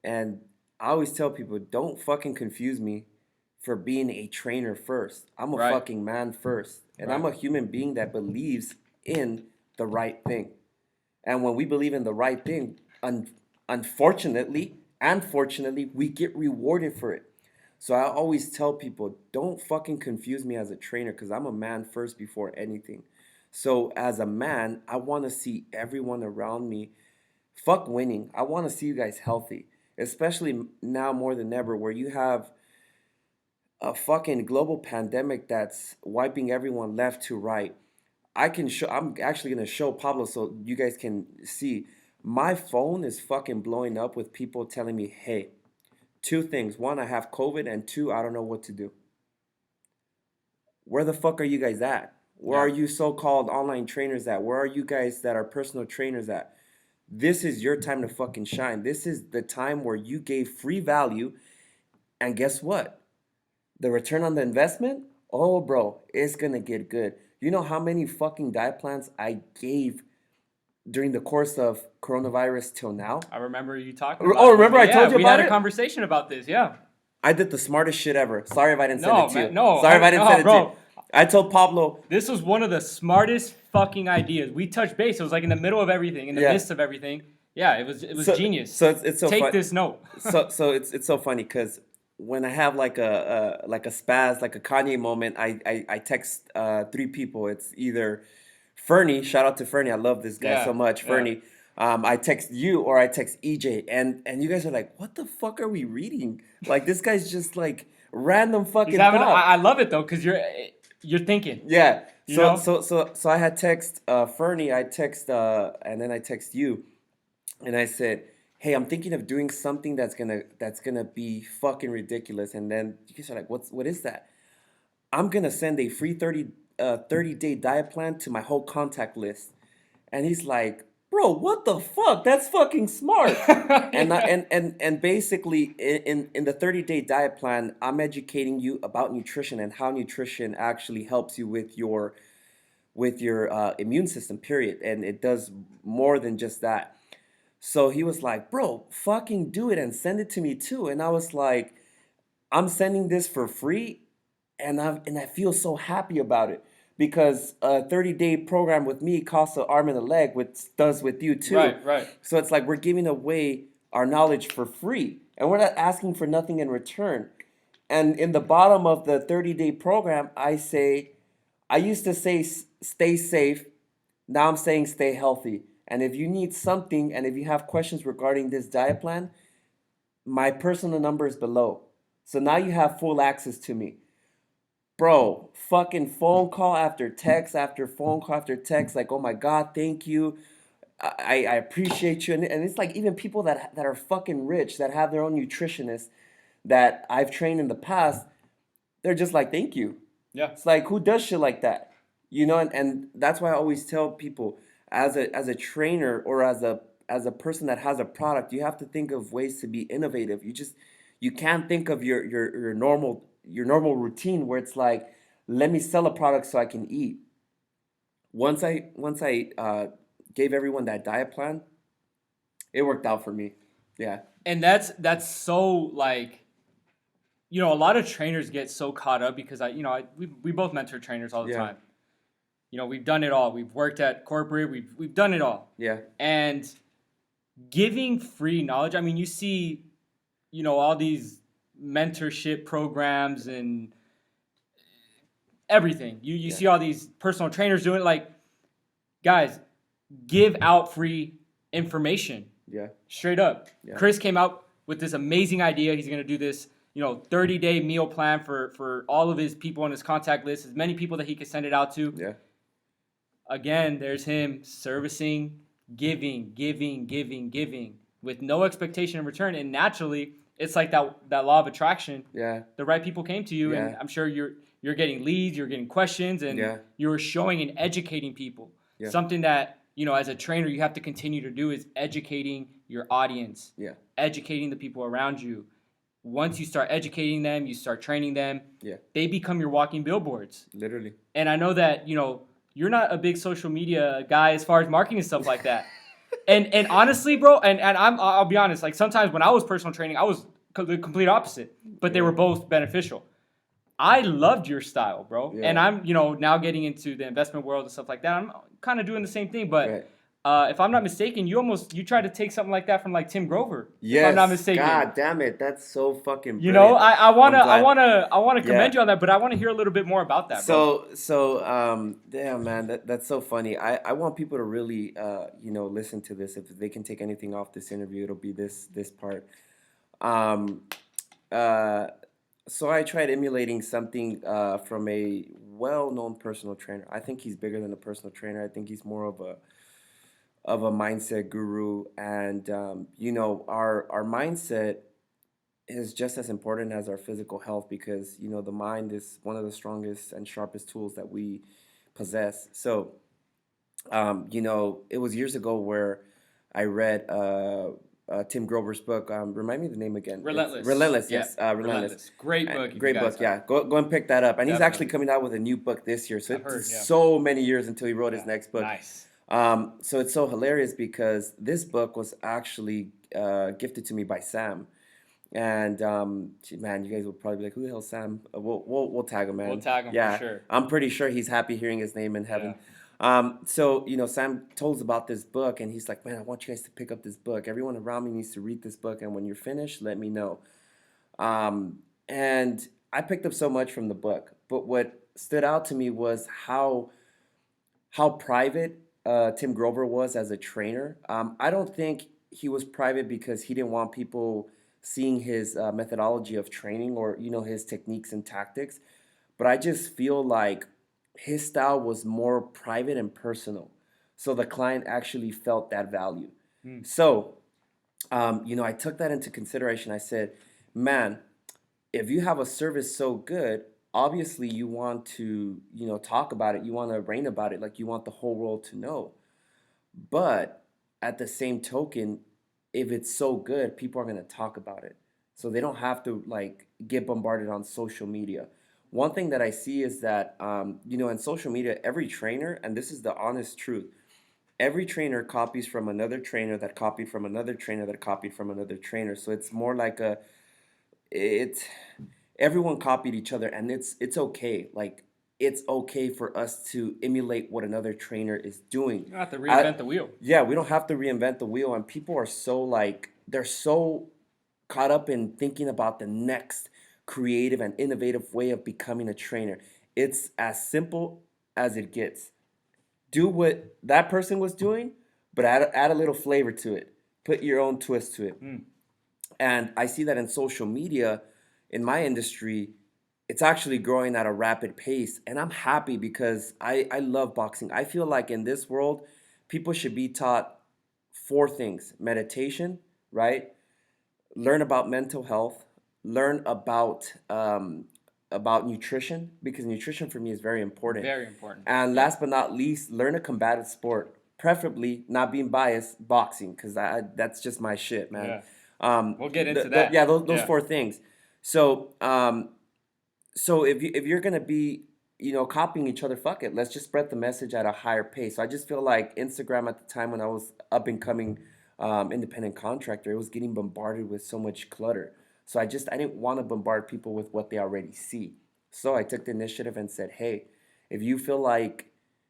and I always tell people, don't fucking confuse me for being a trainer first. I'm a Right. fucking man first, and I'm a human being that believes in the right thing. And when we believe in the right thing, unfortunately and fortunately, we get rewarded for it. So I always tell people, don't fucking confuse me as a trainer because I'm a man first before anything. So as a man, I want to see everyone around me fuck winning. I want to see you guys healthy, especially now more than ever, where you have a fucking global pandemic that's wiping everyone left to right. I'm actually gonna show Pablo so you guys can see. My phone is fucking blowing up with people telling me, hey, two things. One, I have COVID, and two, I don't know what to do. Where the fuck are you guys at? Where are you so-called online trainers at? Where are you guys that are personal trainers at? This is your time to fucking shine. This is the time where you gave free value, and guess what? The return on the investment? Oh, bro, it's gonna get good. You know how many fucking diet plans I gave during the course of coronavirus till now? I remember you talking about Oh, remember this. I told you we about had it? a conversation about this. Yeah. I did the smartest shit ever. Sorry if I didn't No, send it to man, you. no, Sorry if I didn't no, send it to you. bro. I told Pablo. This was one of the smartest fucking ideas. We touched base. It was like in the middle of everything, in the midst of everything. Yeah, it was genius. So it's so Take this note. so it's so funny because when I have like a spaz, like a Kanye moment, I text three people. It's either Fernie, shout out to Fernie, I love this guy so much, Fernie. I text you or I text EJ, and you guys are like, what the fuck are we reading? Like this guy's just like random fucking thought. I love it though, because you're thinking. Yeah. You know? So I had text Fernie, I text and then I text you, and I said, hey, I'm thinking of doing something that's gonna be fucking ridiculous. And then you guys are like, what is that? I'm gonna send a free 30-day diet plan to my whole contact list. And he's like, bro, what the fuck? That's fucking smart. And basically in the 30-day diet plan, I'm educating you about nutrition and how nutrition actually helps you with your immune system, period. And it does more than just that. So he was like, bro, fucking do it and send it to me too. And I was like, I'm sending this for free, and I feel so happy about it because a 30-day program with me costs an arm and a leg, which does with you too. Right. So it's like we're giving away our knowledge for free, and we're not asking for nothing in return. And in the bottom of the 30-day program, I used to say stay safe. Now I'm saying stay healthy. And if you need something, and if you have questions regarding this diet plan, my personal number is below. So now you have full access to me. Bro, fucking phone call after text after phone call after text, like, oh my God, thank you. I appreciate you. And it's like even people that are fucking rich, that have their own nutritionists that I've trained in the past, they're just like, thank you. Yeah. It's like, who does shit like that? You know, and that's why I always tell people, as a trainer or as a person that has a product, you have to think of ways to be innovative. You can't think of your normal routine where it's like, let me sell a product so I can eat. Once I gave everyone that diet plan, it worked out for me. Yeah. And that's so like, you know, a lot of trainers get so caught up because we both mentor trainers all the time. You know, we've done it all. We've worked at corporate. We've done it all. Yeah. And giving free knowledge. I mean, you see, you know, all these mentorship programs and everything. You see all these personal trainers doing it. Like, guys, give out free information. Yeah. Straight up. Yeah. Chris came out with this amazing idea. He's going to do this, 30-day meal plan for all of his people on his contact list, as many people that he could send it out to. Yeah. again, there's him servicing, giving with no expectation in return. And naturally, it's like that law of attraction. Yeah. The right people came to you, and Yeah. I'm sure you're getting leads, you're getting questions, and Yeah. you're showing and educating people. Yeah. Something that, as a trainer, you have to continue to do is educating your audience, Yeah. educating the people around you. Once you start educating them, you start training them, Yeah. they become your walking billboards. Literally. And I know that, you're not a big social media guy as far as marketing and stuff like that. And honestly, bro, and I'll be honest, like sometimes when I was personal training, I was the complete opposite, but they were both beneficial. I loved your style, bro. Yeah. And I'm, now getting into the investment world and stuff like that. I'm kind of doing the same thing, but Right. if I'm not mistaken, you tried to take something like that from like Tim Grover. Yes. If I'm not mistaken. God damn it, that's so fucking. You Brilliant. know, I wanna commend Yeah. you on that, but I want to hear a little bit more about that, bro. Damn man, that's so funny. I want people to really listen to this. If they can take anything off this interview, it'll be this part. Um, uh, so I tried emulating something from a well-known personal trainer. I think he's bigger than a personal trainer. I think he's more of a mindset guru, and our mindset is just as important as our physical health, because the mind is one of the strongest and sharpest tools that we possess. So it was years ago where I read Tim Grover's book. Remind me the name again. Relentless. Relentless, Yeah. yes. Relentless. Great book. Great book, yeah. Go and pick that up. And he's actually coming out with a new book this year. So I've heard, it's yeah. so many years until he wrote his next book. Nice. So it's so hilarious because this book was actually gifted to me by Sam. And man, you guys will probably be like, "Who the hell's Sam?" We'll tag him, man. We'll tag him Yeah, for sure. I'm pretty sure he's happy hearing his name in heaven. So Sam told us about this book, and he's like, "Man, I want you guys to pick up this book. Everyone around me needs to read this book, and when you're finished, let me know." And I picked up so much from the book, but what stood out to me was how private Tim Grover was as a trainer. I don't think he was private because he didn't want people seeing his methodology of training or his techniques and tactics, but I just feel like his style was more private and personal, so the client actually felt that value. So I took that into consideration. I said, man, if you have a service so good, obviously you want to talk about it, you want to reign about it, like you want the whole world to know. But at the same token, if it's so good, people are going to talk about it. So they don't have to like get bombarded on social media. One thing that I see is that, in social media, every trainer, and this is the honest truth, every trainer copies from another trainer that copied from another trainer that copied from another trainer. So it's more like it's everyone copied each other, and it's okay. Like, it's okay for us to emulate what another trainer is doing. You don't have to reinvent the wheel. Yeah, we don't have to reinvent the wheel, and people are so they're so caught up in thinking about the next creative and innovative way of becoming a trainer. It's as simple as it gets. Do what that person was doing, but add a little flavor to it. Put your own twist to it. And I see that in social media, in my industry, it's actually growing at a rapid pace. And I'm happy because I love boxing. I feel like in this world, people should be taught 4 things: meditation, right? Learn about mental health, learn about nutrition, because nutrition for me is very important. Very important. And last but not least, learn a combative sport, preferably, not being biased, boxing, because that's just my shit, man. Yeah. We'll get into that. Yeah, those 4 things. So if you're gonna be copying each other, fuck it. Let's just spread the message at a higher pace. So I just feel like Instagram at the time when I was up and coming independent contractor, it was getting bombarded with so much clutter. So I didn't want to bombard people with what they already see. So I took the initiative and said, hey, if you feel like,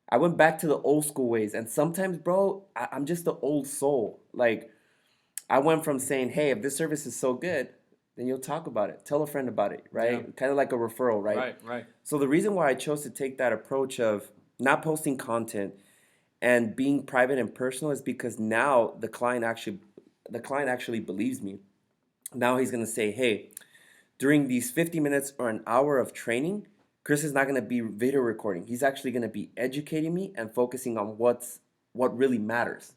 I went back to the old school ways. And sometimes, bro, I'm just the old soul. Like, I went from saying, hey, if this service is so good, then you'll talk about it. Tell a friend about it, right? Yeah. Kind of like a referral, right? Right. So the reason why I chose to take that approach of not posting content and being private and personal is because now the client actually believes me. Now he's going to say, hey, during these 50 minutes or an hour of training, Chris is not going to be video recording. He's actually going to be educating me and focusing on what really matters.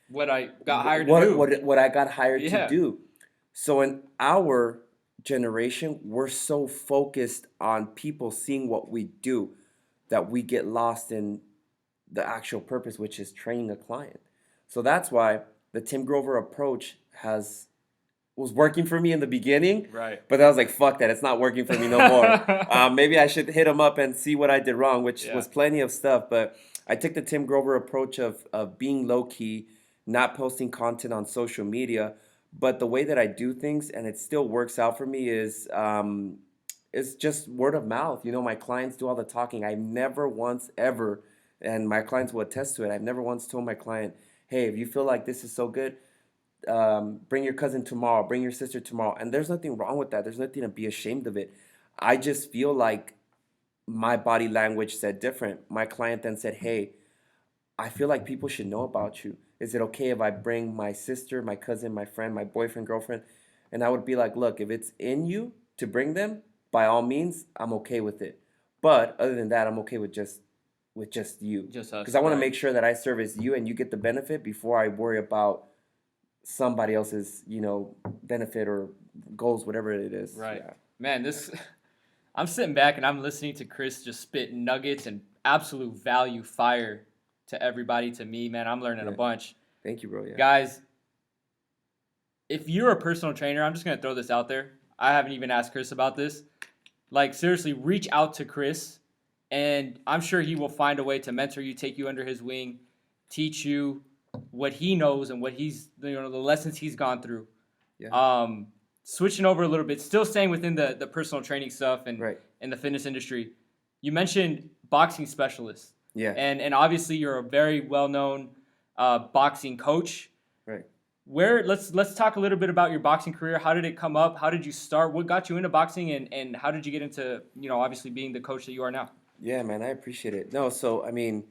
What I got hired to do. What I got hired to Yeah. do. So in our generation, we're so focused on people seeing what we do that we get lost in the actual purpose, which is training a client. So that's why the Tim Grover approach was working for me in the beginning, Right. but I was like, fuck that, it's not working for me no more. Maybe I should hit him up and see what I did wrong, which Yeah. was plenty of stuff. But I took the Tim Grover approach of being low key, not posting content on social media, but the way that I do things, and it still works out for me, is just word of mouth. You know, my clients do all the talking. I never once ever, and my clients will attest to it, I've never once told my client, hey, if you feel like this is so good, bring your cousin tomorrow, bring your sister tomorrow. And there's nothing wrong with that. There's nothing to be ashamed of it. I just feel like my body language said different. My client then said, hey, I feel like people should know about you. Is it okay if I bring my sister, my cousin, my friend, my boyfriend, girlfriend? And I would be like, look, if it's in you to bring them, by all means, I'm okay with it. But other than that, I'm okay with just you. Just us. Because I want to right. make sure that I service you and you get the benefit before I worry about somebody else's, benefit or goals, whatever it is. Right. Yeah. Man, this I'm sitting back and I'm listening to Chris just spit nuggets and absolute value fire to everybody, to me, man. I'm learning a Yeah. bunch. Thank you, bro. Yeah. Guys, if you're a personal trainer, I'm just going to throw this out there. I haven't even asked Chris about this. Like, seriously, reach out to Chris, and I'm sure he will find a way to mentor you, take you under his wing, teach you what he knows and what he's, the lessons he's gone through. Yeah. Switching over a little bit, still staying within the personal training stuff and Right. in the fitness industry. You mentioned boxing specialists. Yeah. And obviously you're a very well-known boxing coach. Right. Let's talk a little bit about your boxing career. How did it come up? How did you start? What got you into boxing, and how did you get into, obviously being the coach that you are now? Yeah, man, I appreciate it. No, so I mean,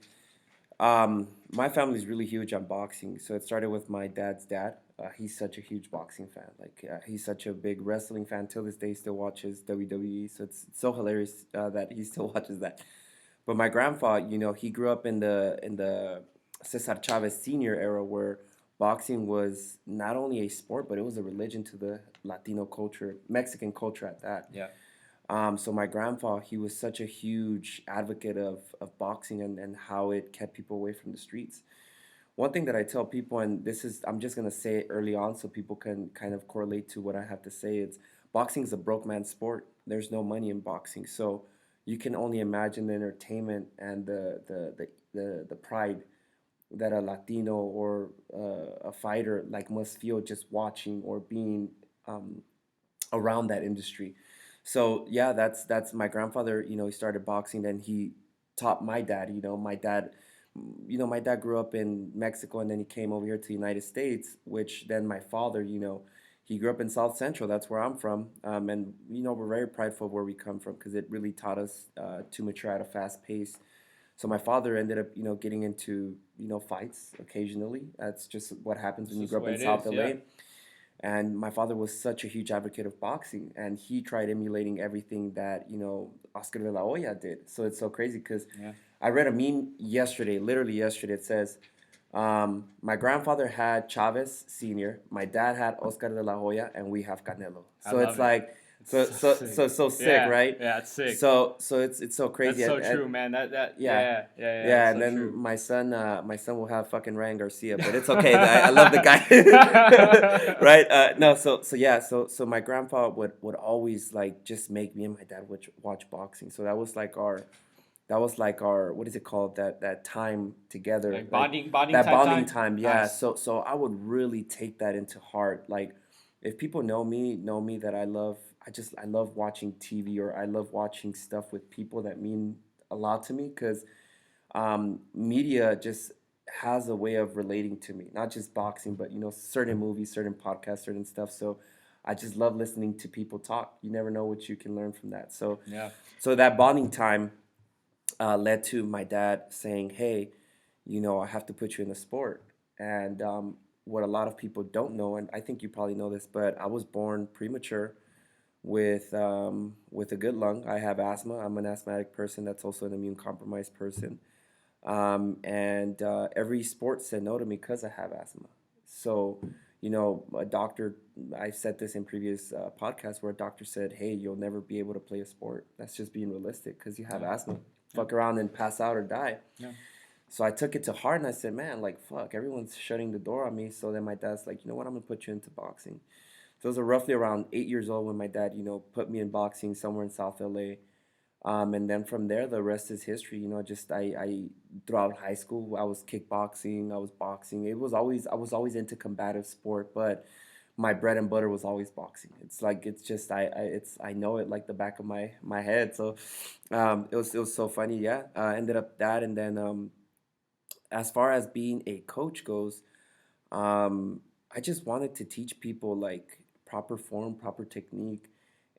my family's really huge on boxing. So it started with my dad's dad. He's such a huge boxing fan. Like he's such a big wrestling fan. Till this day, he still watches WWE. So it's so hilarious that he still watches that. But my grandpa, he grew up in the Cesar Chavez Senior era, where boxing was not only a sport, but it was a religion to the Latino culture, Mexican culture at that. Yeah. So my grandpa, he was such a huge advocate of boxing and how it kept people away from the streets. One thing that I tell people, and I'm just gonna say it early on so people can kind of correlate to what I have to say. It's boxing is a broke man's sport. There's no money in boxing, so you can only imagine the entertainment and the pride that a Latino or a fighter like must feel just watching or being um, around that industry. So yeah, that's my grandfather. He started boxing, then he taught my dad. My dad grew up in Mexico, and then he came over here to the United States. Which then my father, he grew up in South Central. That's where I'm from, and we're very prideful of where we come from because it really taught us to mature at a fast pace. So my father ended up, getting into, fights occasionally. That's just what happens when you grow up in South LA. Yeah. And my father was such a huge advocate of boxing, and he tried emulating everything that Oscar de la Hoya did. So it's so crazy because Yeah. I read a meme yesterday, literally yesterday. It says, "My grandfather had Chavez Senior, my dad had Oscar de la Hoya, and we have Canelo." So it's love it. like so sick, Yeah. right? Yeah, it's sick. So it's so crazy. That's so And true, man. That yeah. yeah. Yeah, That's and so then true. my son will have fucking Ryan Garcia, but it's okay. I love the guy, right? No, so yeah, so my grandpa would always like just make me and my dad watch boxing. So that was like our what is it called, that time together, Like like bonding that type bonding time. time. Yeah. Nice. So I would really take that into heart. Like if people know me that I love watching TV, or I love watching stuff with people that mean a lot to me, because media just has a way of relating to me, not just boxing, but certain movies, certain podcasts, certain stuff. So I just love listening to people talk. You never know what you can learn from that. So Yeah. so that bonding time led to my dad saying, hey, I have to put you in the sport. And what a lot of people don't know, and I think you probably know this, but I was born premature with a good lung. I have asthma. I'm an asthmatic person. That's also an immune compromised person. And every sport said no to me because I have asthma. So, a doctor, I said this in previous podcasts where a doctor said, hey, you'll never be able to play a sport. That's just being realistic because you have Yeah. asthma. Yeah. Fuck around and pass out or die. Yeah. So I took it to heart and I said, man, like, fuck, everyone's shutting the door on me. So then my dad's like, you know what, I'm going to put you into boxing. So I was roughly around 8 years old when my dad, put me in boxing somewhere in South LA. And then from there, the rest is history. Just I throughout high school, I was kickboxing, I was boxing. I was always into combative sport, but my bread and butter was always boxing. It's like it's just I know it like the back of my head. So, it was so funny. Yeah, ended up that, and then as far as being a coach goes, um, I just wanted to teach people like proper form, proper technique,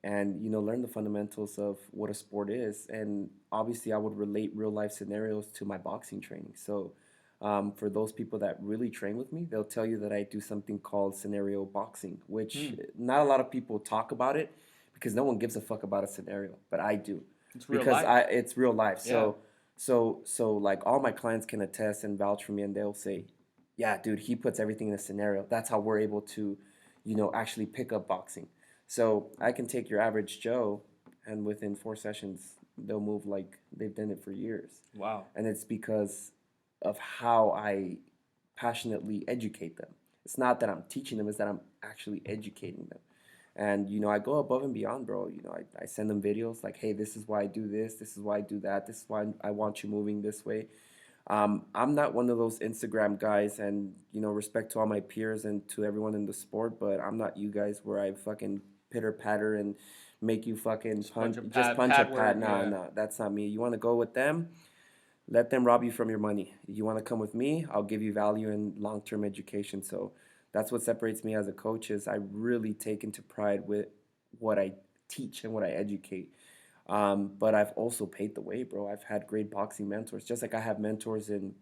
and learn the fundamentals of what a sport is. And obviously, I would relate real life scenarios to my boxing training. So, for those people that really train with me, they'll tell you that I do something called scenario boxing, which Hmm. not a lot of people talk about it because no one gives a fuck about a scenario, but I do It's real because life. it's real life. Yeah. So like all my clients can attest and vouch for me, and they'll say, yeah, dude, he puts everything in a scenario. That's how we're able to, actually pick up boxing. So I can take your average Joe, and within 4 sessions, they'll move like they've done it for years. Wow. And it's because of how I passionately educate them. It's not that I'm teaching them, it's that I'm actually educating them. And, I go above and beyond, bro. I send them videos like, hey, this is why I do this is why I do that, this is why I want you moving this way. I'm not one of those Instagram guys, and respect to all my peers and to everyone in the sport, but I'm not you guys where I fucking pitter patter and make you fucking Just bunch punch, of just pad punch a pad pad. work. Nah, Yeah. nah, that's not me. You want to go with them? Let them rob you from your money. You want to come with me? I'll give you value and long term education. So that's what separates me as a coach is I really take into pride with what I teach and what I educate. But I've also paid the way, bro. I've had great boxing mentors, just like I have mentors in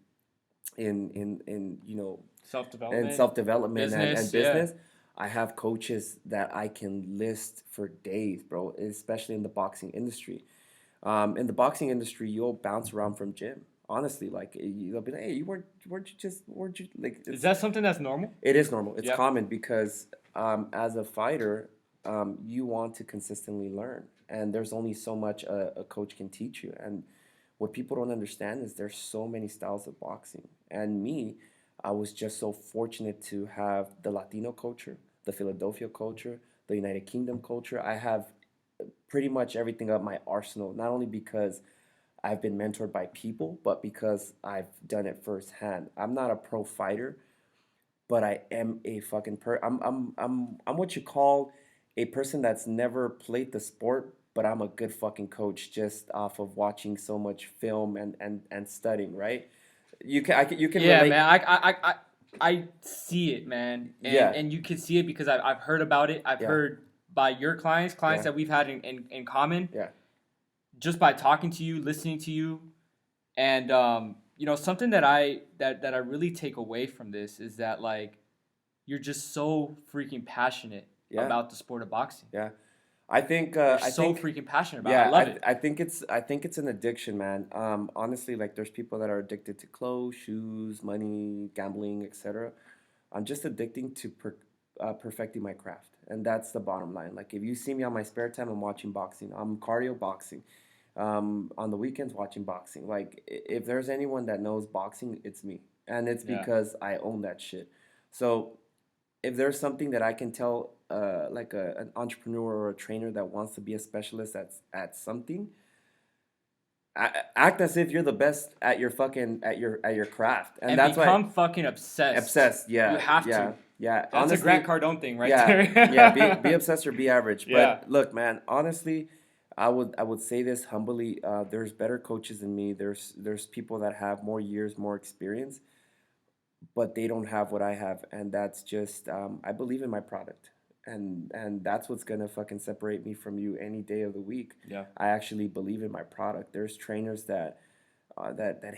Self in development. self development and Business. Yeah. business. I have coaches that I can list for days, bro. Especially in the boxing industry. In the boxing industry, you'll bounce around from gym. Honestly, like they'll be like, "Hey, weren't you like?" Is It's that something that's normal? it is normal. It's Yep. common because as a fighter, you want to consistently learn, and there's only so much a coach can teach you. And what people don't understand is there's so many styles of boxing. And me, I was just so fortunate to have the Latino culture, the Philadelphia culture, the United Kingdom culture. I have pretty much everything up my arsenal, not only because I've been mentored by people, but because I've done it firsthand. I'm not a pro fighter, but I am a fucking I'm what you call a person that's never played the sport, but I'm a good fucking coach just off of watching so much film and studying, right? You can Yeah, relate. man. I see it, man, Yeah, and you can see it because I've heard about it. I've yeah, heard by your clients yeah, that we've had in common, yeah, just by talking to you, listening to you, and something that I really take away from this is that like you're just so freaking passionate yeah, about the sport of boxing. yeah. I think You're I so think freaking passionate about it. I yeah, love it. I think it's an addiction, man. Honestly, like there's people that are addicted to clothes, shoes, money, gambling, etc. I'm just addicting to perfecting my craft, and that's the bottom line. Like if you see me on my spare time, I'm watching boxing. I'm cardio boxing. On the weekends, watching boxing. Like if there's anyone that knows boxing, it's me, and it's Yeah. because I own that shit. So if there's something that I can tell, like an entrepreneur or a trainer that wants to be a specialist at something, act as if you're the best at your fucking at your craft, and And that's why become fucking obsessed. obsessed. You Yeah, have yeah, to. yeah. That's a Grant Honestly, Cardone thing right yeah, yeah. Be there. obsessed or be average. Yeah. But look, man. Honestly, I would say this humbly. There's better coaches than me. There's people that have more years, more experience, but they don't have what I have, and that's just I believe in my product, and that's what's gonna fucking separate me from you any day of the week. Yeah. I actually believe in my product. There's trainers that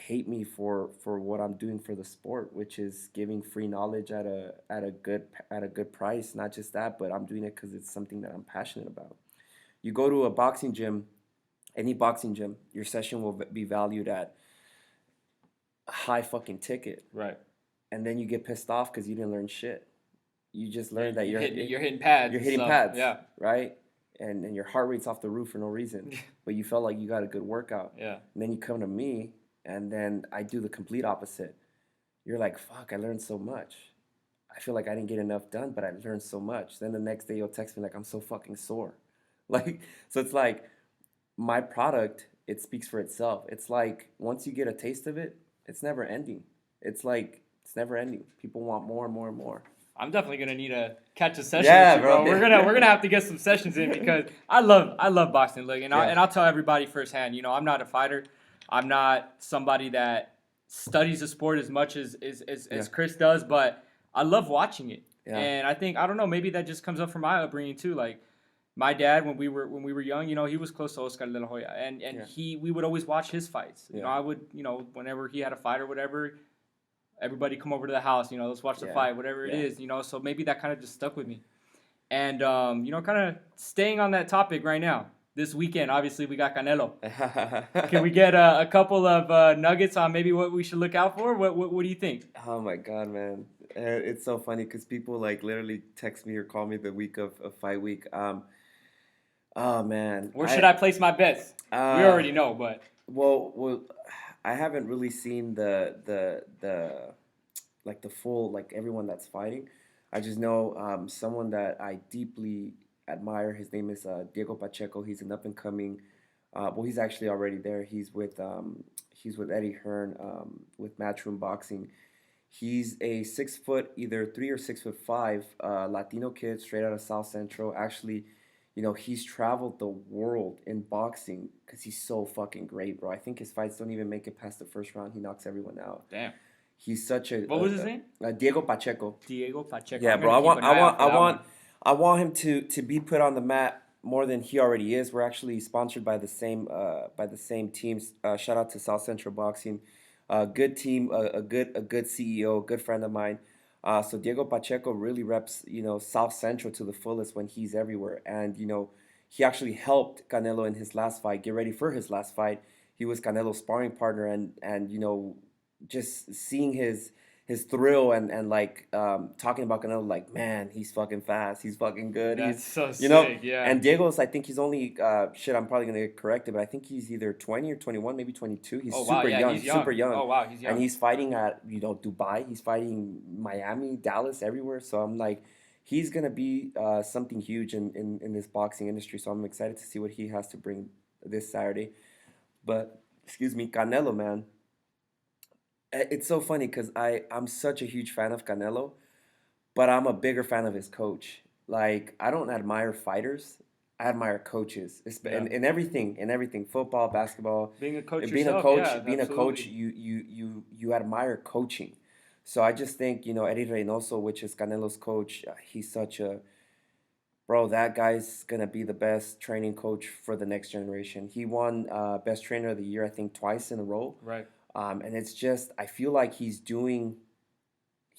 hate me for what I'm doing for the sport, which is giving free knowledge at a good price. Not just that, but I'm doing it because it's something that I'm passionate about. You go to a boxing gym, any boxing gym, your session will be valued at a high fucking ticket, Right. and then you get pissed off because you didn't learn shit. You just learned that You're hitting pads. you're and hitting stuff. pads, Yeah. right? And your heart rate's off the roof for no reason, but you felt like you got a good workout. Yeah. And then you come to me, and then I do the complete opposite. You're like, fuck, I learned so much. I feel like I didn't get enough done, but I learned so much. Then the next day you'll text me like, I'm so fucking sore. Like, so it's like my product, it speaks for itself. It's like once you get a taste of it, it's never ending. It's like it's never ending. People want more and more and more. I'm definitely gonna need to catch a session Yeah, with you, bro. bro. We're gonna have to get some sessions in because I love boxing. Look, Yeah. and I'll tell everybody firsthand. You know, I'm not a fighter. I'm not somebody that studies the sport as much as Yeah. Chris does, but I love watching it. Yeah. And I think I don't know, maybe that just comes up from my upbringing too. Like my dad, when we were young, you know, he was close to Oscar De La Hoya, and Yeah. we would always watch his fights. You Yeah. know, I would, you know, whenever he had a fight or whatever, everybody come over to the house, you know, let's watch the Yeah. fight, whatever it Yeah. is, you know. So maybe that kind of just stuck with me. And you know, kind of staying on that topic right now. This weekend, obviously, we got Canelo. Can we get a couple of nuggets on maybe what we should look out for? What do you think? Oh my god, man. It's so funny because people like literally text me or call me the week of fight week. Oh man. Where should I place my bets? We already know, but Well, I haven't really seen the like the full like everyone that's fighting. I just know someone that I deeply admire. His name is Diego Pacheco. He's an up and coming. Well, he's actually already there. He's with Eddie Hearn with Matchroom Boxing. He's a 6 foot, either 3 or 6 foot 5 Latino kid straight out of South Central. Actually, you know, he's traveled the world in boxing because he's so fucking great, bro. I think his fights don't even make it past the first round. He knocks everyone out. damn. He's such a What was his name? Diego Pacheco. Diego Pacheco. Yeah, I'm bro. gonna keep an eye out for that one. I want him to be put on the map more than he already is. We're actually sponsored by the same teams. Shout out to South Central Boxing. Good team, a good CEO, a good friend of mine. So Diego Pacheco really reps, you know, South Central to the fullest when he's everywhere. And, you know, he actually helped Canelo in his last fight, get ready for his last fight. He was Canelo's sparring partner, and you know, just seeing his thrill and like talking about Canelo, like, man, he's fucking fast, he's fucking good. That's He's so you know, sick, yeah. and Diego's, I think he's only shit. I'm probably gonna get corrected, but I think he's either 20 or 21, maybe 22. He's Oh wow, super yeah, young, he's young. super young. Oh wow, he's young. And he's fighting at, you know, Dubai. He's fighting Miami, Dallas, everywhere. So I'm like, he's gonna be something huge in this boxing industry. So I'm excited to see what he has to bring this Saturday. But excuse me, Canelo, man. It's so funny because I'm such a huge fan of Canelo, but I'm a bigger fan of his coach. Like, I don't admire fighters. I admire coaches. Yeah. In everything, football, basketball. Being a coach Being yourself, a coach, yeah, being a coach, absolutely. you admire coaching. So I just think, you know, Eddie Reynoso, which is Canelo's coach, he's such a bro. That guy's gonna be the best training coach for the next generation. He won best trainer of the year, I think, twice in a row. Right. And it's just, I feel like he's doing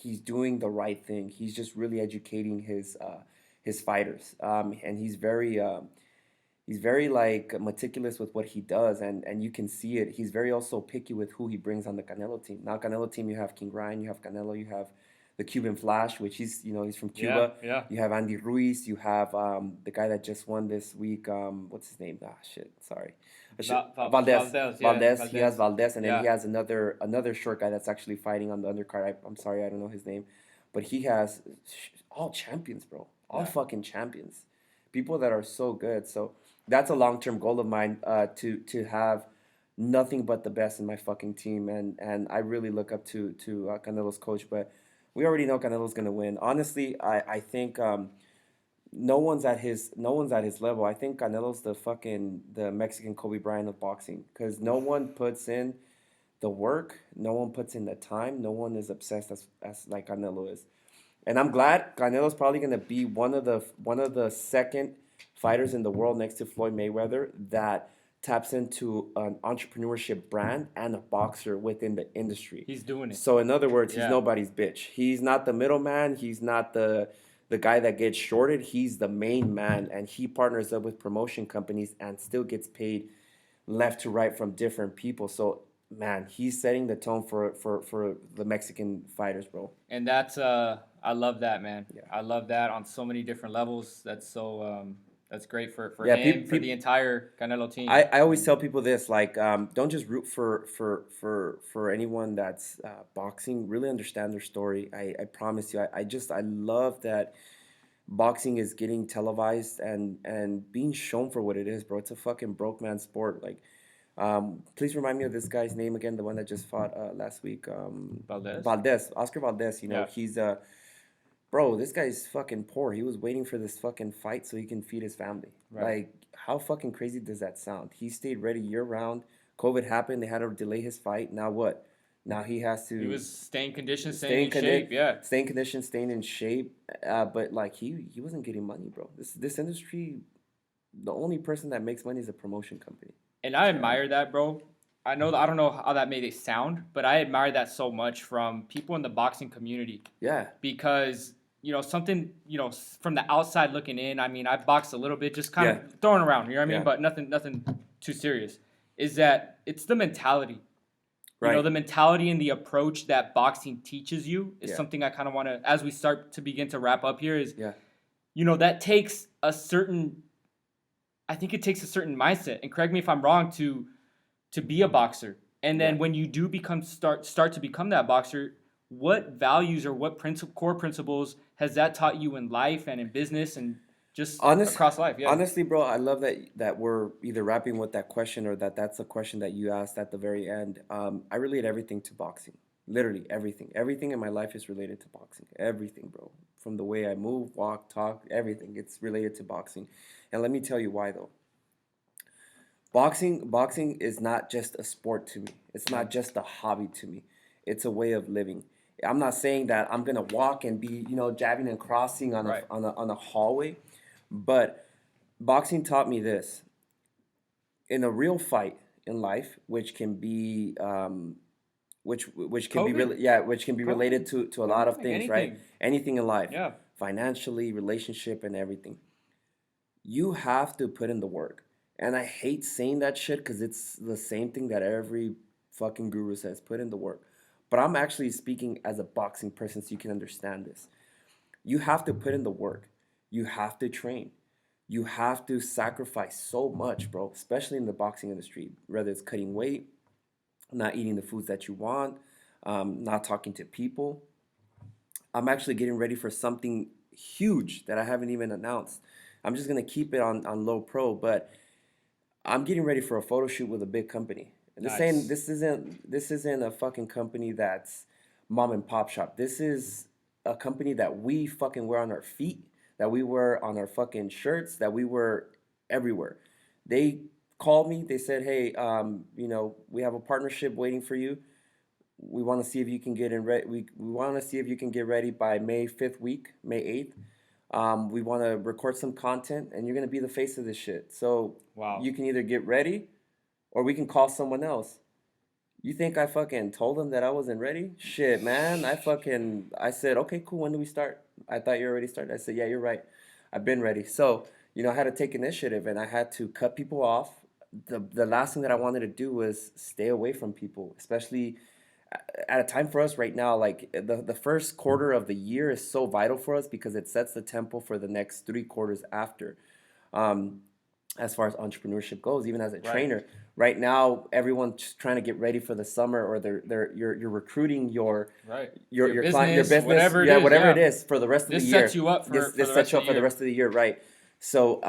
the right thing. He's just really educating his fighters, and he's very like meticulous with what he does, and you can see it. He's very also picky with who he brings on the Canelo team. Now Canelo team, you have King Ryan, you have Canelo, you have the Cuban Flash, which he's from Cuba. Yeah. You have Andy Ruiz. You have the guy that just won this week. What's his name? Ah, shit. Sorry. Valdez. Valdez, Valdez. yeah, He has Valdez, and then Yeah. he has another short guy that's actually fighting on the undercard. I'm sorry, I don't know his name, but he has all champions, bro. All Yeah. fucking champions. People that are so good. So that's a long term goal of mine. To have nothing but the best in my fucking team, and I really look up to Canelo's coach, but. We already know Canelo's gonna win. Honestly, I think no one's at his level. I think Canelo's the Mexican Kobe Bryant of boxing because no one puts in the work, no one puts in the time, no one is obsessed as like Canelo is. And I'm glad Canelo's probably gonna be one of the second fighters in the world next to Floyd Mayweather that taps into an entrepreneurship brand and a boxer within the industry. He's doing it. So in other words, he's Yeah. nobody's bitch. He's not the middleman. He's not The guy that gets shorted, he's the main man, and he partners up with promotion companies and still gets paid left to right from different people. So man, he's setting the tone for the Mexican fighters, bro. And that's I love that, man. Yeah. I love that on so many different levels. That's great for Yeah, him, for the entire Canelo team. I always tell people this, like, don't just root for anyone that's boxing. Really understand their story. I promise you, I love that boxing is getting televised and being shown for what it is, bro. It's a fucking broke man sport. Like, please remind me of this guy's name again, the one that just fought last week. Valdez. Valdez, Oscar Valdez. You know, Yeah. he's bro, this guy's fucking poor. He was waiting for this fucking fight so he can feed his family. Right. Like, how fucking crazy does that sound? He stayed ready year round. COVID happened. They had to delay his fight. Now what? Now he has to. He was staying conditioned, stay staying in shape. Yeah. staying conditioned, staying in shape. But like he wasn't getting money, bro. This industry, the only person that makes money is a promotion company. And I admire that, bro. I know that I don't know how that made it sound, but I admire that so much from people in the boxing community Yeah, because something from the outside looking in. I mean, I boxed a little bit, just kind Yeah. of throwing around. You know what I mean? Yeah. But nothing too serious. Is that it's the mentality. right. The mentality and the approach that boxing teaches you is Yeah. something I kind of want to, as we start to begin to wrap up here, is Yeah, that takes a certain. I think it takes a certain mindset, and correct me if I'm wrong, to be a boxer. And then Yeah. when you do start to become that boxer, what values or what core principles has that taught you in life and in business and just across life? Yeah. honestly, bro, I love that we're either wrapping with that question or that's a question that you asked at the very end. I relate everything to boxing. Literally everything. Everything in my life is related to boxing. Everything, bro. From the way I move, walk, talk, everything. It's related to boxing. And let me tell you why though. Boxing is not just a sport to me. It's not just a hobby to me. It's a way of living. I'm not saying that I'm gonna walk and be, jabbing and crossing on Right. a hallway, but boxing taught me this. In a real fight in life, which can be which can be COVID. really, yeah, which can be related to a lot of things, right? Anything. Anything in life, Yeah. financially, relationship, and everything. You have to put in the work. And I hate saying that shit because it's the same thing that every fucking guru says, put in the work. But I'm actually speaking as a boxing person so you can understand this. You have to put in the work. You have to train. You have to sacrifice so much, bro, especially in the boxing industry, whether it's cutting weight, not eating the foods that you want, not talking to people. I'm actually getting ready for something huge that I haven't even announced. I'm just gonna keep it on low pro, but I'm getting ready for a photo shoot with a big company. And Nice. this isn't a fucking company that's mom and pop shop. This is a company that we fucking wear on our feet, that we wear on our fucking shirts, that we wear everywhere. They called me. They said, "Hey, we have a partnership waiting for you. We want to see if you can get in ready. We want to see if you can get ready by May 5th week, May 8th. We want to record some content, and you're gonna be the face of this shit. So Wow. you can either get ready, or we can call someone else." You think I fucking told them that I wasn't ready? Shit, man. I said, okay, cool. When do we start? I thought you already started. I said, yeah, you're right. I've been ready. So, I had to take initiative and I had to cut people off. The last thing that I wanted to do was stay away from people, especially at a time for us right now. Like the first quarter of the year is so vital for us because it sets the tempo for the next 3 quarters after. Um, as far as entrepreneurship goes, even as a Right. trainer. Right now, everyone's just trying to get ready for the summer, or you're recruiting your Right. your client, your business, whatever it yeah, is, whatever yeah. it is for the rest of This the year. sets you up for This the sets rest you of up the for the year. rest of the year, right? So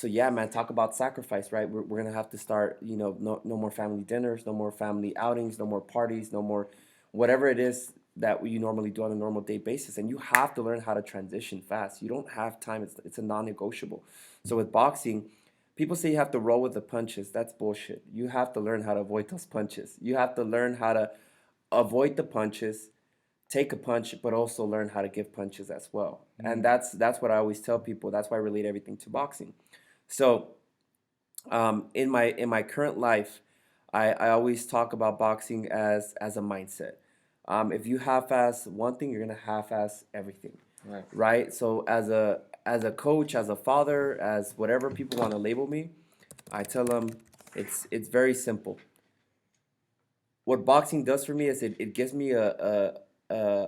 yeah, man, talk about sacrifice, right? We're gonna have to start, no more family dinners, no more family outings, no more parties, no more whatever it is that you normally do on a normal day basis, and you have to learn how to transition fast. You don't have time. It's a non-negotiable. So with boxing, people say you have to roll with the punches. That's bullshit. You have to learn how to avoid those punches. You have to learn how to avoid the punches, take a punch, but also learn how to give punches as well. And that's what I always tell people. That's why I relate everything to boxing. So in my current life, I always talk about boxing as a mindset. If you half-ass one thing, you're gonna half-ass everything, Right. right? So as a coach, as a father, as whatever people want to label me, I tell them it's very simple. What boxing does for me is it gives me a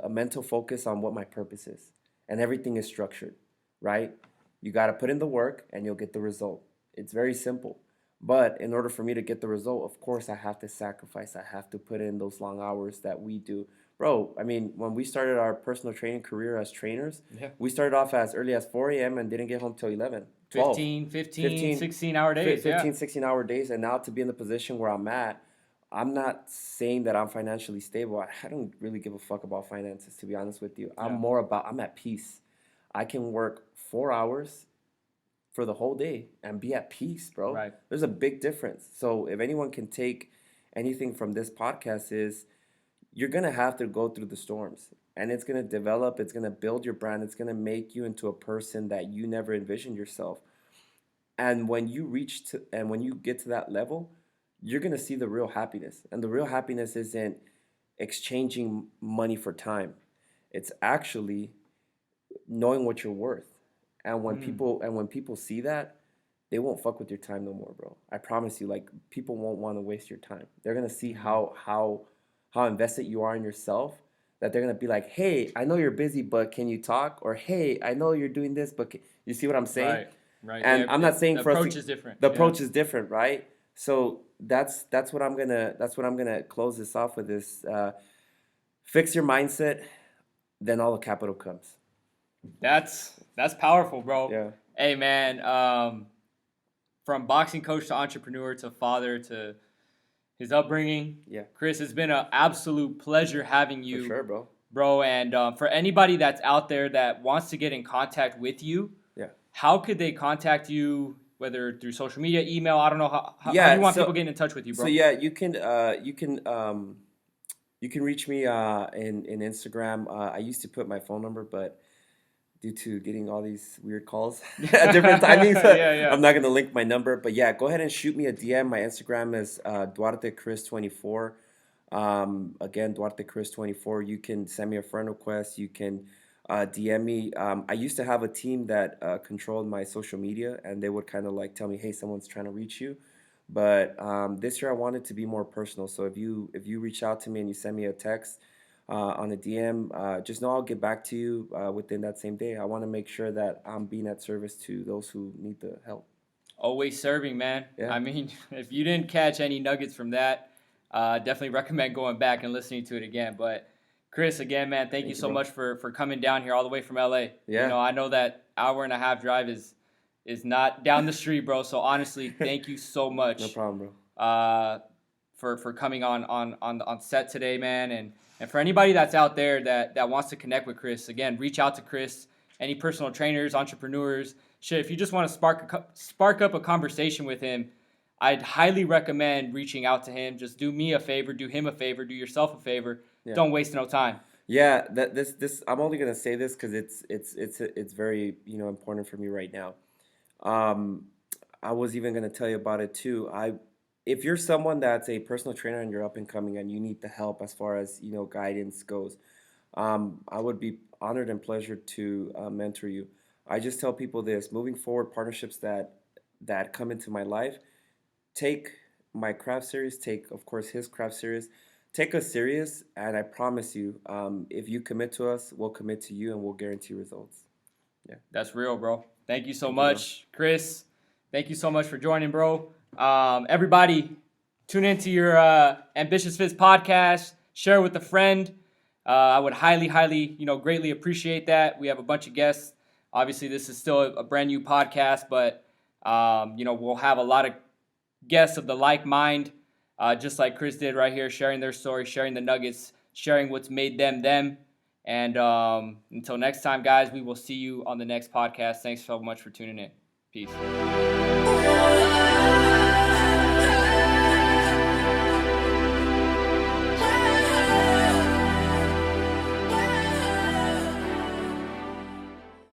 mental focus on what my purpose is, and everything is structured, right? You got to put in the work and you'll get the result. It's very simple. But in order for me to get the result, of course, I have to sacrifice. I have to put in those long hours that we do. Bro, I mean, when we started our personal training career as trainers, Yeah. we started off as early as 4 a.m. and didn't get home till 11, 12, 15, 16-hour days. 15, Yeah. 16-hour days. And now to be in the position where I'm at, I'm not saying that I'm financially stable. I don't really give a fuck about finances, to be honest with you. I'm Yeah. more about, I'm at peace. I can work 4 hours for the whole day and be at peace, bro. Right. There's a big difference. So if anyone can take anything from this podcast is you're going to have to go through the storms, and it's going to develop, it's going to build your brand, it's going to make you into a person that you never envisioned yourself. And when you and when you get to that level, you're going to see the real happiness. And the real happiness isn't exchanging money for time. It's actually knowing what you're worth. And when people see that, they won't fuck with your time no more, bro. I promise you, like, people won't want to waste your time. They're gonna see how invested you are in yourself, that they're gonna be like, hey, I know you're busy, but can you talk? Or hey, I know you're doing this, but you see what I'm saying? Right. Right. And Yeah, I'm not saying the for us approach to, is different. the approach is different, right? So that's what I'm gonna close this off with is fix your mindset, then all the capital comes. That's powerful, bro. Yeah. Hey, man. From boxing coach to entrepreneur to father to his upbringing. Yeah. Chris, it's been an absolute pleasure having you, For sure, bro. And for anybody that's out there that wants to get in contact with you, yeah. how could they contact you? Whether through social media, email, I don't know how Yeah, do you want so- people getting in touch with you, bro? So yeah, you can reach me in Instagram. I used to put my phone number, but due to getting all these weird calls at different timings, Yeah. I'm not gonna link my number. But yeah, go ahead and shoot me a DM. My Instagram is Duarte Chris 24. Again, Duarte Chris 24. You can send me a friend request. You can DM me. I used to have a team that controlled my social media, and they would kind of like tell me, "Hey, someone's trying to reach you." But this year, I wanted to be more personal. So if you reach out to me and you send me a text on a DM, just know I'll get back to you within that same day. I want to make sure that I'm being at service to those who need the help. Always serving, man. Yeah. I mean, if you didn't catch any nuggets from that, definitely recommend going back and listening to it again. But Chris, again, man, thank you so bro. much for coming down here all the way from LA. Yeah. You know, I know that hour and a half drive is not down the street, bro. So honestly, thank you so much. No problem, bro. For coming on set today, man. And for anybody that's out there that wants to connect with Chris, again, reach out to Chris. Any personal trainers, entrepreneurs, shit. If you just want to spark up a conversation with him, I'd highly recommend reaching out to him. Just do me a favor, do him a favor, do yourself a favor. Yeah. Don't waste no time. Yeah, this I'm only gonna say this because it's very important for me right now. I was even gonna tell you about it too. If you're someone that's a personal trainer and you're up and coming and you need the help as far as guidance goes, I would be honored and pleasured to mentor you. I just tell people this: moving forward, partnerships that come into my life, take my craft series, take of course his craft series, take us serious, and I promise you, if you commit to us, we'll commit to you, and we'll guarantee results. Yeah, that's real, bro. Thank you so Thank much, Chris. Thank you so much for joining, bro. Everybody, tune into your Ambitious Fits podcast. Share it with a friend. I would highly, greatly appreciate that. We have a bunch of guests. Obviously, this is still a brand new podcast, but we'll have a lot of guests of the like mind, just like Chris did right here, sharing their story, sharing the nuggets, sharing what's made them them. And until next time, guys, we will see you on the next podcast. Thanks so much for tuning in. Peace.